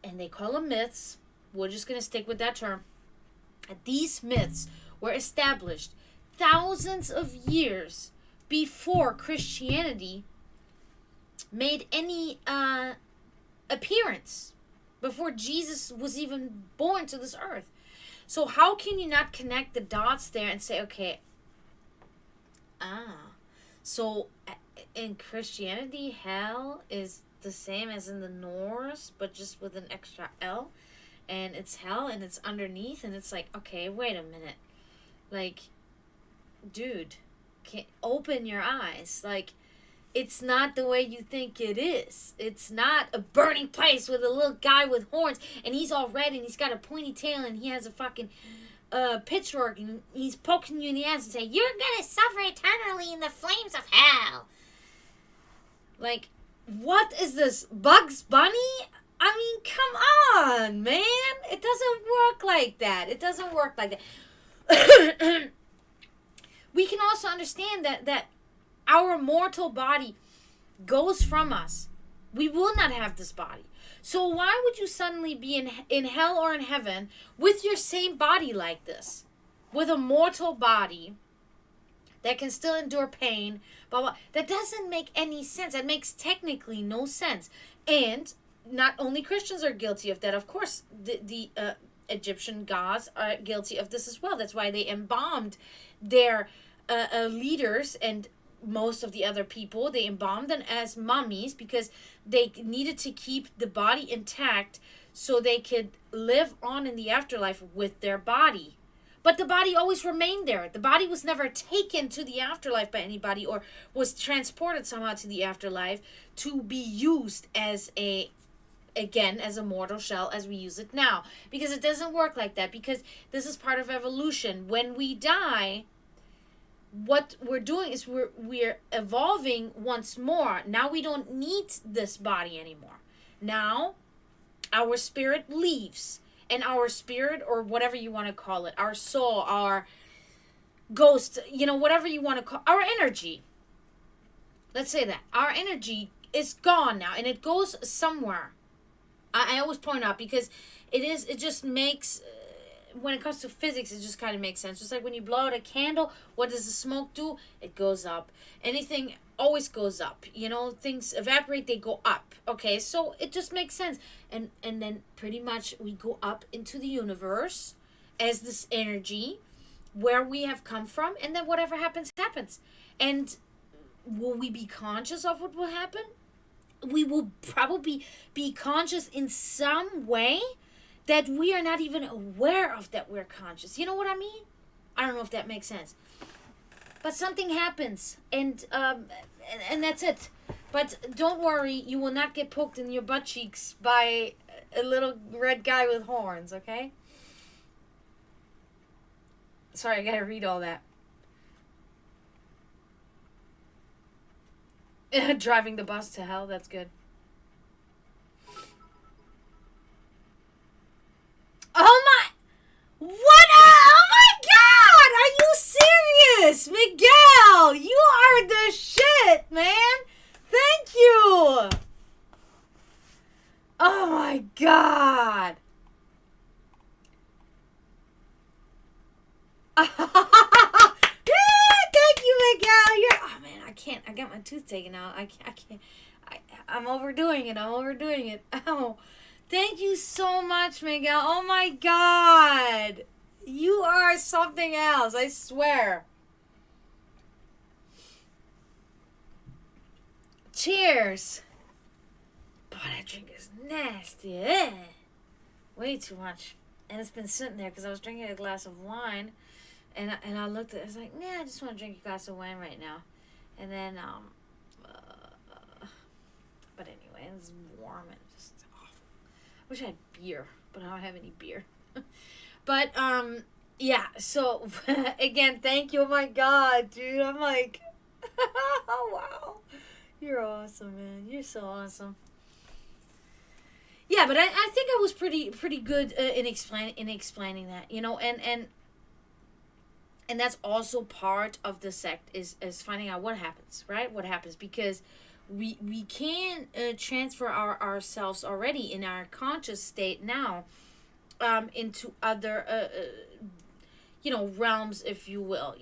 and they call them myths, we're just going to stick with that term, these myths were established thousands of years before Christianity made any appearance, before Jesus was even born to this earth. So how can you not connect the dots there and say, okay, so in Christianity, hell is the same as in the Norse, but just with an extra L, and it's hell, and it's underneath, and it's like, okay, wait a minute, like, dude, open your eyes, like, it's not the way you think it is. It's not a burning place with a little guy with horns, and he's all red, and he's got a pointy tail, and he has a fucking pitchfork, and he's poking you in the ass and saying, you're gonna suffer eternally in the flames of hell. Like, what is this, Bugs Bunny? I mean, come on, man. It doesn't work like that. It doesn't work like that. We can also understand that our mortal body goes from us. We will not have this body. So why would you suddenly be in hell or in heaven with your same body like this? With a mortal body that can still endure pain, blah, blah. That doesn't make any sense. That makes technically no sense. And not only Christians are guilty of that. Of course, the Egyptian gods are guilty of this as well. That's why they embalmed their leaders and most of the other people. They embalmed them as mummies because they needed to keep the body intact so they could live on in the afterlife with their body. But the body always remained there. The body was never taken to the afterlife by anybody or was transported somehow to the afterlife to be used as a mortal shell as we use it now, because it doesn't work like that, because this is part of evolution. When we die, what we're doing is we're evolving once more. Now we don't need this body anymore. Now our spirit leaves, and our spirit, or whatever you want to call it, our soul, our ghost, whatever you want to call, our energy, let's say that our energy is gone now, and it goes somewhere. I always point out, because it just makes, when it comes to physics, it just kind of makes sense. Just like when you blow out a candle, what does the smoke do? It goes up. Anything always goes up. Things evaporate, they go up. Okay, so it just makes sense. And then pretty much we go up into the universe as this energy where we have come from, and then whatever happens, happens. And will we be conscious of what will happen? We will probably be conscious in some way that we are not even aware of, that we're conscious. You know what I mean? I don't know if that makes sense. But something happens, and that's it. But don't worry, you will not get poked in your butt cheeks by a little red guy with horns, okay? Sorry, I gotta read all that. Driving the bus to hell, that's good. Oh my! What? Oh my God! Are you serious? Miguel, you are the shit, man! Thank you! Oh my God! Thank you, Miguel! I got my tooth taken out. I'm overdoing it. Oh, thank you so much, Miguel. Oh my God. You are something else, I swear. Cheers. Boy, that drink is nasty. Ugh. Way too much. And it's been sitting there because I was drinking a glass of wine. And I looked at it. I was like, nah, I just want to drink a glass of wine right now. And then, but anyway, it's warm and just awful. I wish I had beer, but I don't have any beer. But, yeah, so, again, thank you. Oh my God, dude. I'm like, oh, wow. You're awesome, man. You're so awesome. Yeah, but I think I was pretty good in explaining that, and that's also part of the sect is finding out what happens, right? What happens, because we can transfer ourselves already in our conscious state now into other realms, if you will,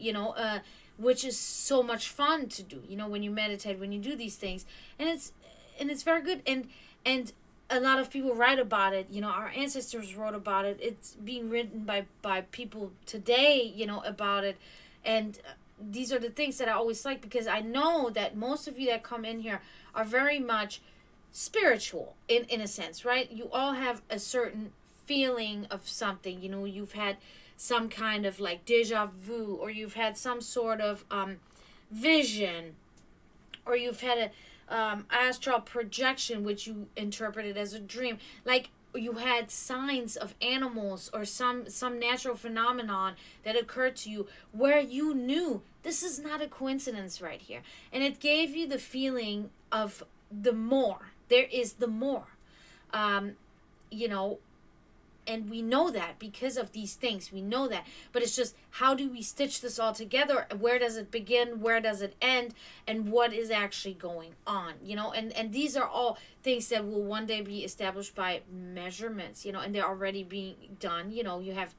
which is so much fun to do, when you meditate, when you do these things, and it's very good, and a lot of people write about it. Our ancestors wrote about it. It's being written by people today, about it. And these are the things that I always like, because I know that most of you that come in here are very much spiritual in a sense, right? You all have a certain feeling of something. You've had some kind of like deja vu, or you've had some sort of vision, or you've had a astral projection, which you interpreted as a dream. Like, you had signs of animals or some natural phenomenon that occurred to you where you knew this is not a coincidence right here. And it gave you the feeling of the more. There is the more. And we know that because of these things. We know that. But it's just, how do we stitch this all together? Where does it begin? Where does it end? And what is actually going on? And these are all things that will one day be established by measurements, and they're already being done. You have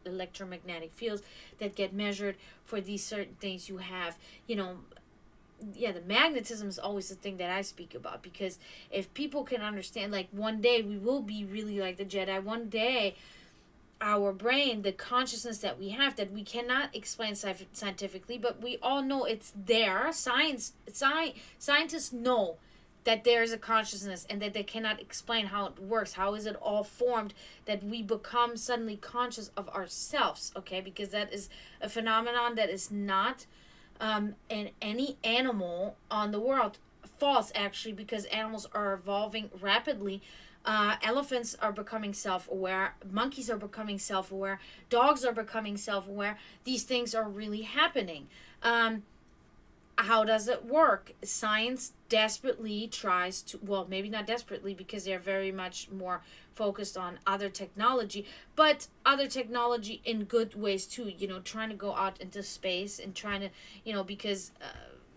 electromagnetic fields that get measured for these certain things. You have, the magnetism is always the thing that I speak about, because if people can understand, like, one day we will be really like the Jedi. One day our brain, the consciousness that we have, that we cannot explain scientifically, but we all know it's there. Scientists know that there is a consciousness and that they cannot explain how it works. How is it all formed that we become suddenly conscious of ourselves? Okay, because that is a phenomenon that is not in any animal on the world. False, actually, because animals are evolving rapidly. Elephants are becoming self-aware. Monkeys are becoming self-aware. Dogs are becoming self-aware. These things are really happening. How does it work? Science desperately tries to, well, maybe not desperately, because they're very much more focused on other technology, but other technology in good ways too, trying to go out into space and trying to, because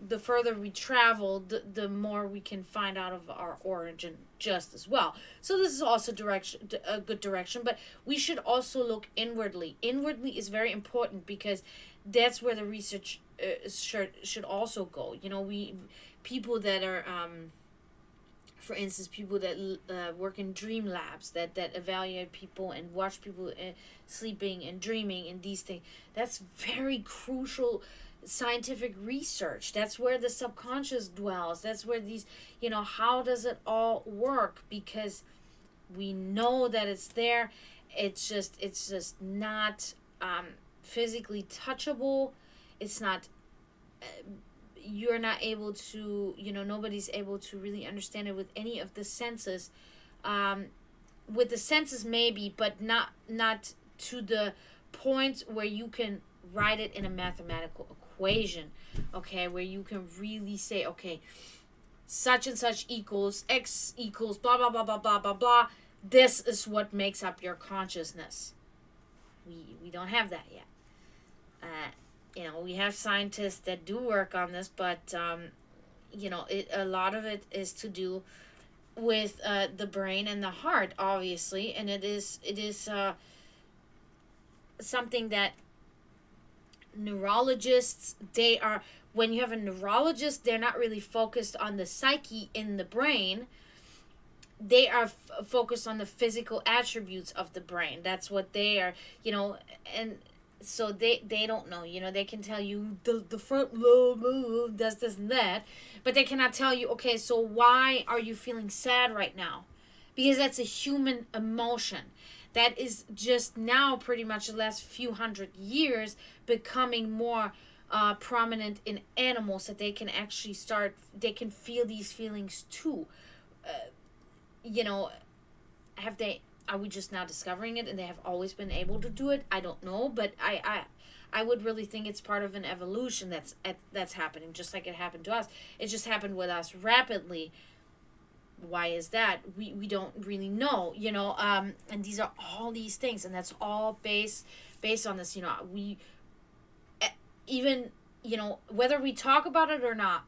the further we travel, the more we can find out of our origin just as well. So this is also a good direction, but we should also look inwardly. Inwardly is very important, because that's where the research should also go. People that are for instance, people that work in dream labs, that evaluate people and watch people sleeping and dreaming and these things. That's very crucial scientific research. That's where the subconscious dwells. That's where these, how does it all work? Because we know that it's there. It's just not physically touchable. It's not, you're not able to, nobody's able to really understand it with any of the senses. With the senses maybe, but not to the point where you can write it in a mathematical equation, okay, where you can really say, okay, such and such equals x equals blah blah blah blah blah blah blah. This is what makes up your consciousness. We don't have that yet. We have scientists that do work on this, but a lot of it is to do with the brain and the heart, obviously, and it is something that neurologists, when you have a neurologist, they're not really focused on the psyche in the brain. They are focused on the physical attributes of the brain. That's what they are, and so they don't know. They can tell you the front lobe does this and that, but they cannot tell you, okay, so why are you feeling sad right now? Because that's a human emotion. That is just now, pretty much the last few hundred years, becoming more prominent in animals, that they can actually they can feel these feelings too. Are we just now discovering it and they have always been able to do it? I don't know, but I would really think it's part of an evolution that's happening, just like it happened to us. It just happened with us rapidly. Why is that? We don't really know, and these are all these things, and that's all based on this. We even, whether we talk about it or not,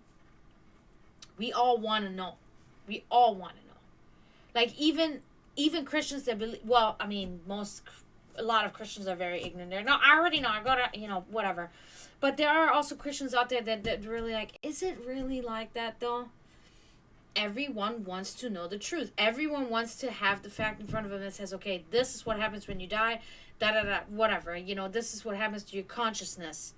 we all want to know. We all want to know. Like even Christians that believe, well, I mean, a lot of Christians are very ignorant. They're, no, I already know, I gotta, whatever. But there are also Christians out there that really like, is it really like that though? Everyone wants to know the truth. Everyone wants to have the fact in front of them that says, okay, this is what happens when you die, whatever. This is what happens to your consciousness.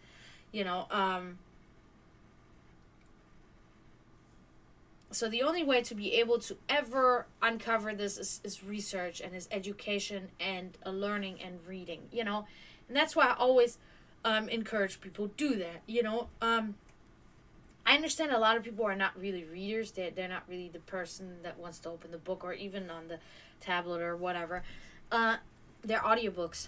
So the only way to be able to ever uncover this is research and is education and learning and reading, and that's why I always encourage people to do that, I understand a lot of people are not really readers. They're not really the person that wants to open the book or even on the tablet or whatever. They're audiobooks.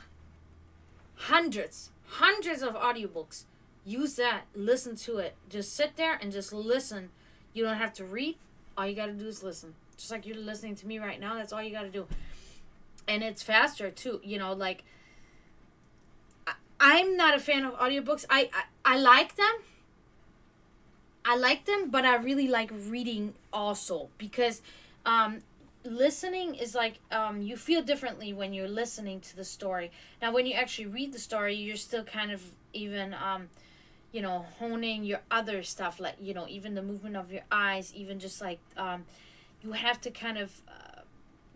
Hundreds of audiobooks. Use that. Listen to it. Just sit there and just listen. You don't have to read. All you got to do is listen. Just like you're listening to me right now. That's all you got to do. And it's faster too. Like, I'm not a fan of audiobooks. I like them. But I really like reading also, because listening is like, you feel differently when you're listening to the story. Now, when you actually read the story, you're still kind of even, honing your other stuff, like, even the movement of your eyes, even just like, you have to kind of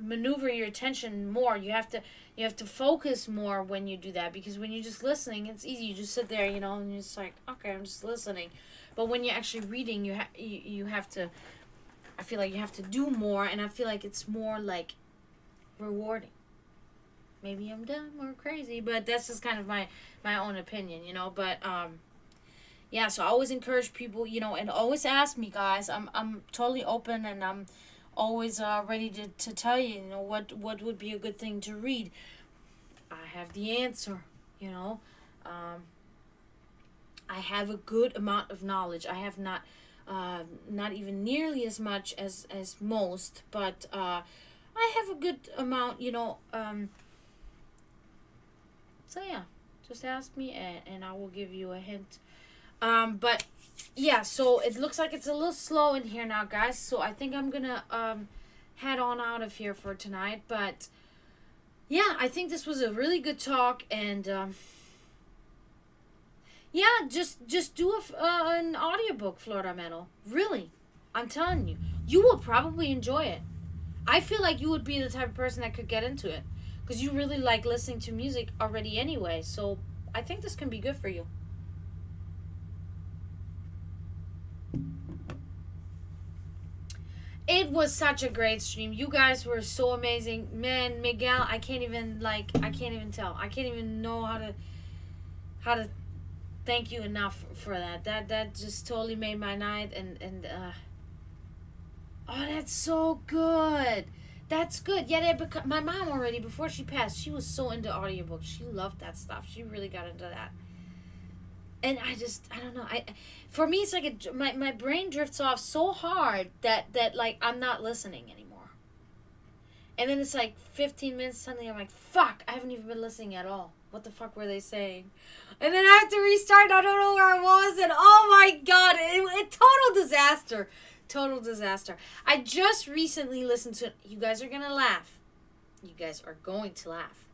maneuver your attention more. You have to focus more when you do that, because when you're just listening, it's easy. You just sit there, you know, and you're just like, okay, I'm just listening. But when you're actually reading, you have to. I feel like you have to do more, and I feel like it's more like rewarding. Maybe I'm dumb or crazy, but that's just kind of my own opinion, you know. But yeah, so I always encourage people, you know, and always ask me, guys. I'm totally open, and I'm always ready to tell you, you know, what would be a good thing to read. I have the answer, you know. I have a good amount of knowledge. I have not even nearly as much as most, but I have a good amount, you know. So yeah, just ask me, and I will give you a hint. But yeah, so it looks like it's a little slow in here now, guys. So I think I'm gonna head on out of here for tonight. But yeah, I think this was a really good talk, and yeah, just do an audiobook, Florida Metal. Really, I'm telling you, you will probably enjoy it. I feel like you would be the type of person that could get into it, because you really like listening to music already anyway. So I think this can be good for you. It was such a great stream. You guys were so amazing. Man, Miguel, I can't even tell. I can't even know how to thank you enough for that. That just totally made my night, and oh, that's so good. That's good. Yeah, my mom already, before she passed, she was so into audiobooks. She loved that stuff. She really got into that. And I don't know. For me, it's like my brain drifts off so hard that like I'm not listening anymore. And then it's like 15 minutes, suddenly I'm like, fuck, I haven't even been listening at all. What the fuck were they saying? And then I have to restart. I don't know where I was. And oh my God, it total disaster. Total disaster. I just recently listened to it. You guys are going to laugh. You guys are going to laugh.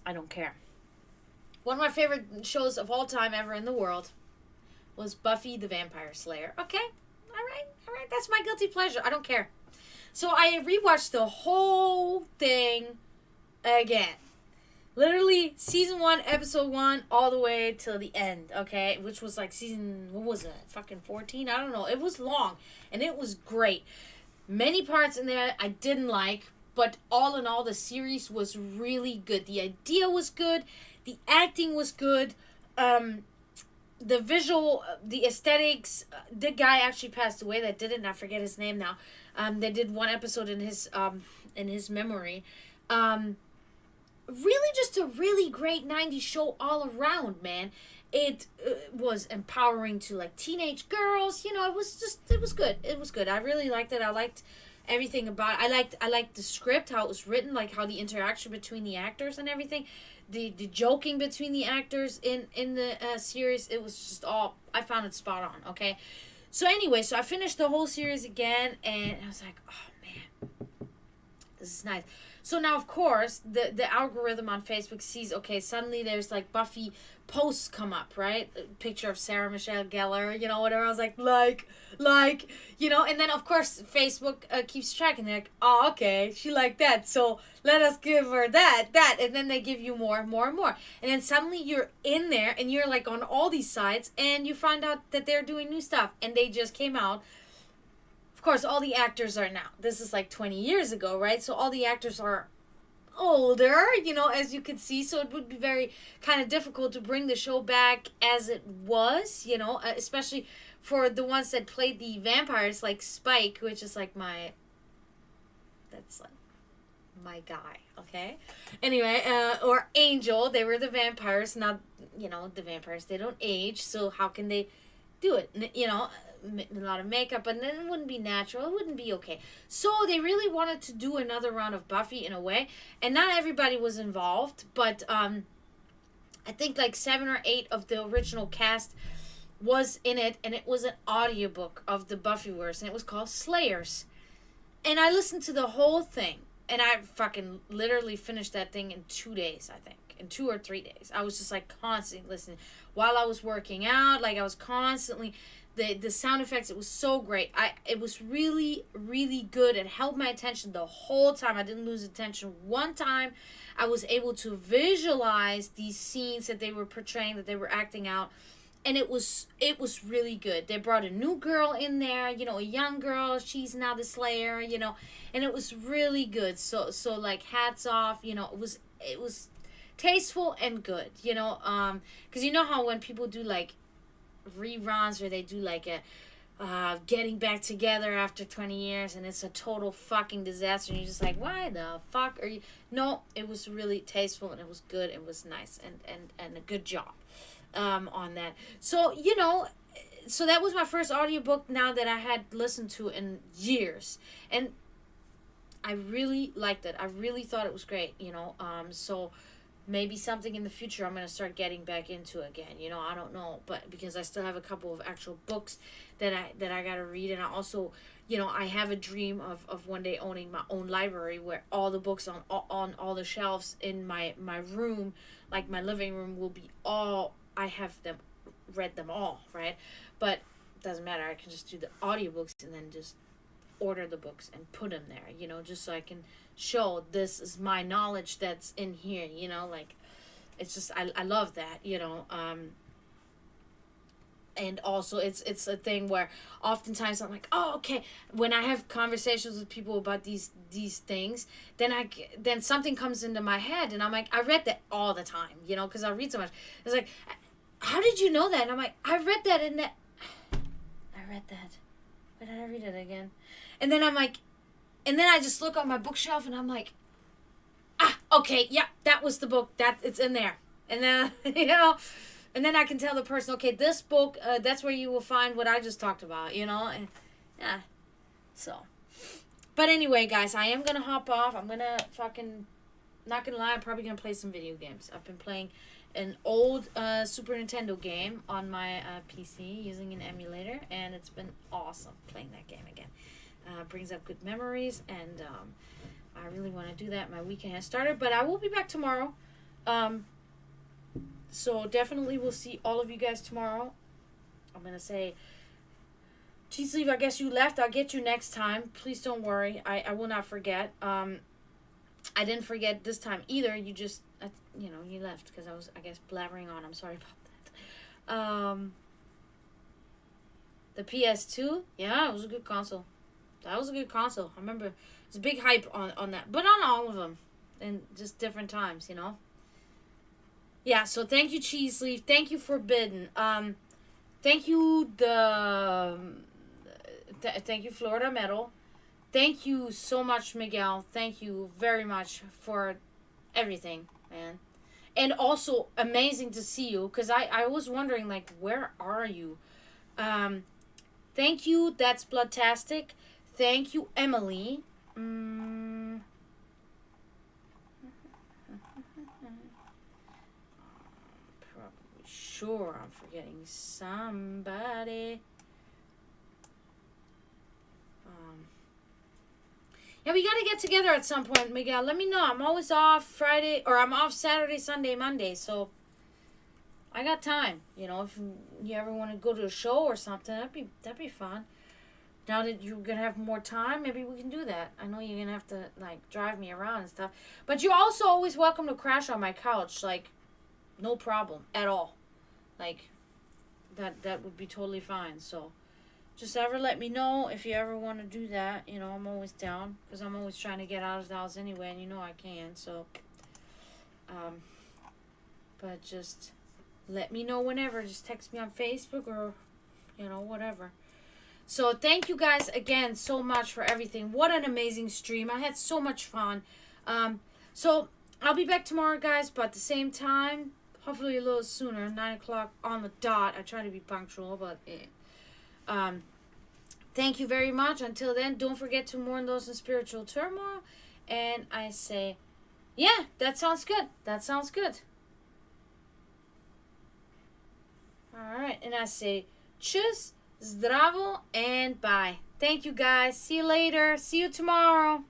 I don't care. One of my favorite shows of all time ever in the world was Buffy the Vampire Slayer. Okay? All right. That's my guilty pleasure. I don't care. So I rewatched the whole thing again. Literally, season 1, episode 1, all the way till the end, okay? Which was like season, what was it? Fucking 14? I don't know. It was long, and it was great. Many parts in there I didn't like, but all in all, the series was really good. The idea was good. The acting was good. The visual, the aesthetics. The guy actually passed away that did it, and I forget his name now. They did one episode in his memory. Really just a really great 90s show all around, man. It was empowering to like teenage girls. You know, it was good. It was good. I really liked it. I liked everything about it. I liked the script, how it was written, like how the interaction between the actors and everything. The joking between the actors in the series, it was just all, I found it spot on, okay? So anyway, so I finished the whole series again, and I was like, oh man, this is nice. So now, of course, the algorithm on Facebook sees, okay, suddenly there's like Buffy posts come up, right? A picture of Sarah Michelle Gellar, you know, whatever. I was like, you know, and then of course Facebook keeps tracking. They're like, oh, okay, she liked that, so let us give her that, and then they give you more, and then suddenly you're in there and you're like on all these sites, and you find out that they're doing new stuff, and they just came out. Of course, all the actors are now. This is like 20 years ago, right? So all the actors are older, you know, as you can see. So it would be very kind of difficult to bring the show back as it was, you know, especially for the ones that played the vampires, like Spike, which is like that's like my guy, okay? Anyway, or Angel, they were the vampires, not, you know, the vampires, they don't age, so how can they do it, you know? A lot of makeup, and then it wouldn't be natural. It wouldn't be okay. So they really wanted to do another round of Buffy in a way, and not everybody was involved, but I think like 7 or 8 of the original cast was in it, and it was an audiobook of the Buffyverse, and it was called Slayers. And I listened to the whole thing, and I fucking literally finished that thing in 2 days, I think. In 2 or 3 days. I was just like constantly listening while I was working out. Like I was constantly, the sound effects, it was so great. It was really, really good. It held my attention the whole time. I didn't lose attention one time. I was able to visualize these scenes that they were portraying, that they were acting out, and it was really good. They brought a new girl in there, a young girl. She's now the Slayer, and it was really good. So like hats off, it was tasteful and good, because you know how when people do like reruns or they do like a getting back together after 20 years and it's a total fucking disaster and you're just like, why the fuck are you? No, it was really tasteful and it was good. It was nice and a good job on that. So so that was my first audiobook now that I had listened to in years, and I really liked it. I really thought it was great, so maybe something in the future I'm going to start getting back into again. I don't know, but because I still have a couple of actual books that I got to read, and I also, I have a dream of one day owning my own library where all the books on all the shelves in my room, like my living room, will be all, I have them, read them all, right? But it doesn't matter. I can just do the audiobooks and then just order the books and put them there, just so I can show this is my knowledge that's in here, like it's just I love that, and also it's a thing where oftentimes I'm like, oh, okay, when I have conversations with people about these things, then something comes into my head and I'm like, I read that all the time, because I read so much. It's like, how did you know that? And I'm like, I read that. Where did I read it again? And then I'm like, and then I just look on my bookshelf and I'm like, okay, yeah, that was the book, that it's in there. And then, and then I can tell the person, okay, this book, that's where you will find what I just talked about, and yeah, so. But anyway, guys, I am going to hop off. I'm going to not going to lie, I'm probably going to play some video games. I've been playing an old Super Nintendo game on my PC using an emulator, and it's been awesome playing that game again. Brings up good memories, and I really want to do that. My weekend has started, but I will be back tomorrow. So definitely we'll see all of you guys tomorrow. I'm going to say, Cheese Leaf, I guess you left. I'll get you next time. Please don't worry. I will not forget. I didn't forget this time either. You just, you left because I was, I guess, blabbering on. I'm sorry about that. The PS2, yeah, it was a good console. That was a good console. I remember there's a big hype on that, but on all of them, and just different times, Yeah. So thank you, Cheese Leaf. Thank you, Forbidden. Thank you, thank you, Florida Metal. Thank you so much, Miguel. Thank you very much for everything, man. And also amazing to see you, because I was wondering, like, where are you? Thank you. That's Bloodtastic. Thank you, Emily. Probably sure I'm forgetting somebody. Yeah, we gotta get together at some point, Miguel. Let me know. I'm always off Friday, or I'm off Saturday, Sunday, Monday, so I got time. If you ever want to go to a show or something, that'd be fun. Now that you're going to have more time, maybe we can do that. I know you're going to have to, like, drive me around and stuff. But you're also always welcome to crash on my couch. Like, no problem at all. Like, that would be totally fine. So, just ever let me know if you ever want to do that. I'm always down. Because I'm always trying to get out of the house anyway. And I can. So, but just let me know whenever. Just text me on Facebook or, whatever. So thank you guys again so much for everything. What an amazing stream. I had so much fun. So I'll be back tomorrow, guys, but at the same time, hopefully a little sooner, 9 o'clock on the dot. I try to be punctual, but thank you very much. Until then, don't forget to mourn those in spiritual turmoil. And I say, yeah, that sounds good. That sounds good. All right, and I say, tschüss. Zdravo and bye. Thank you guys. See you later. See you tomorrow.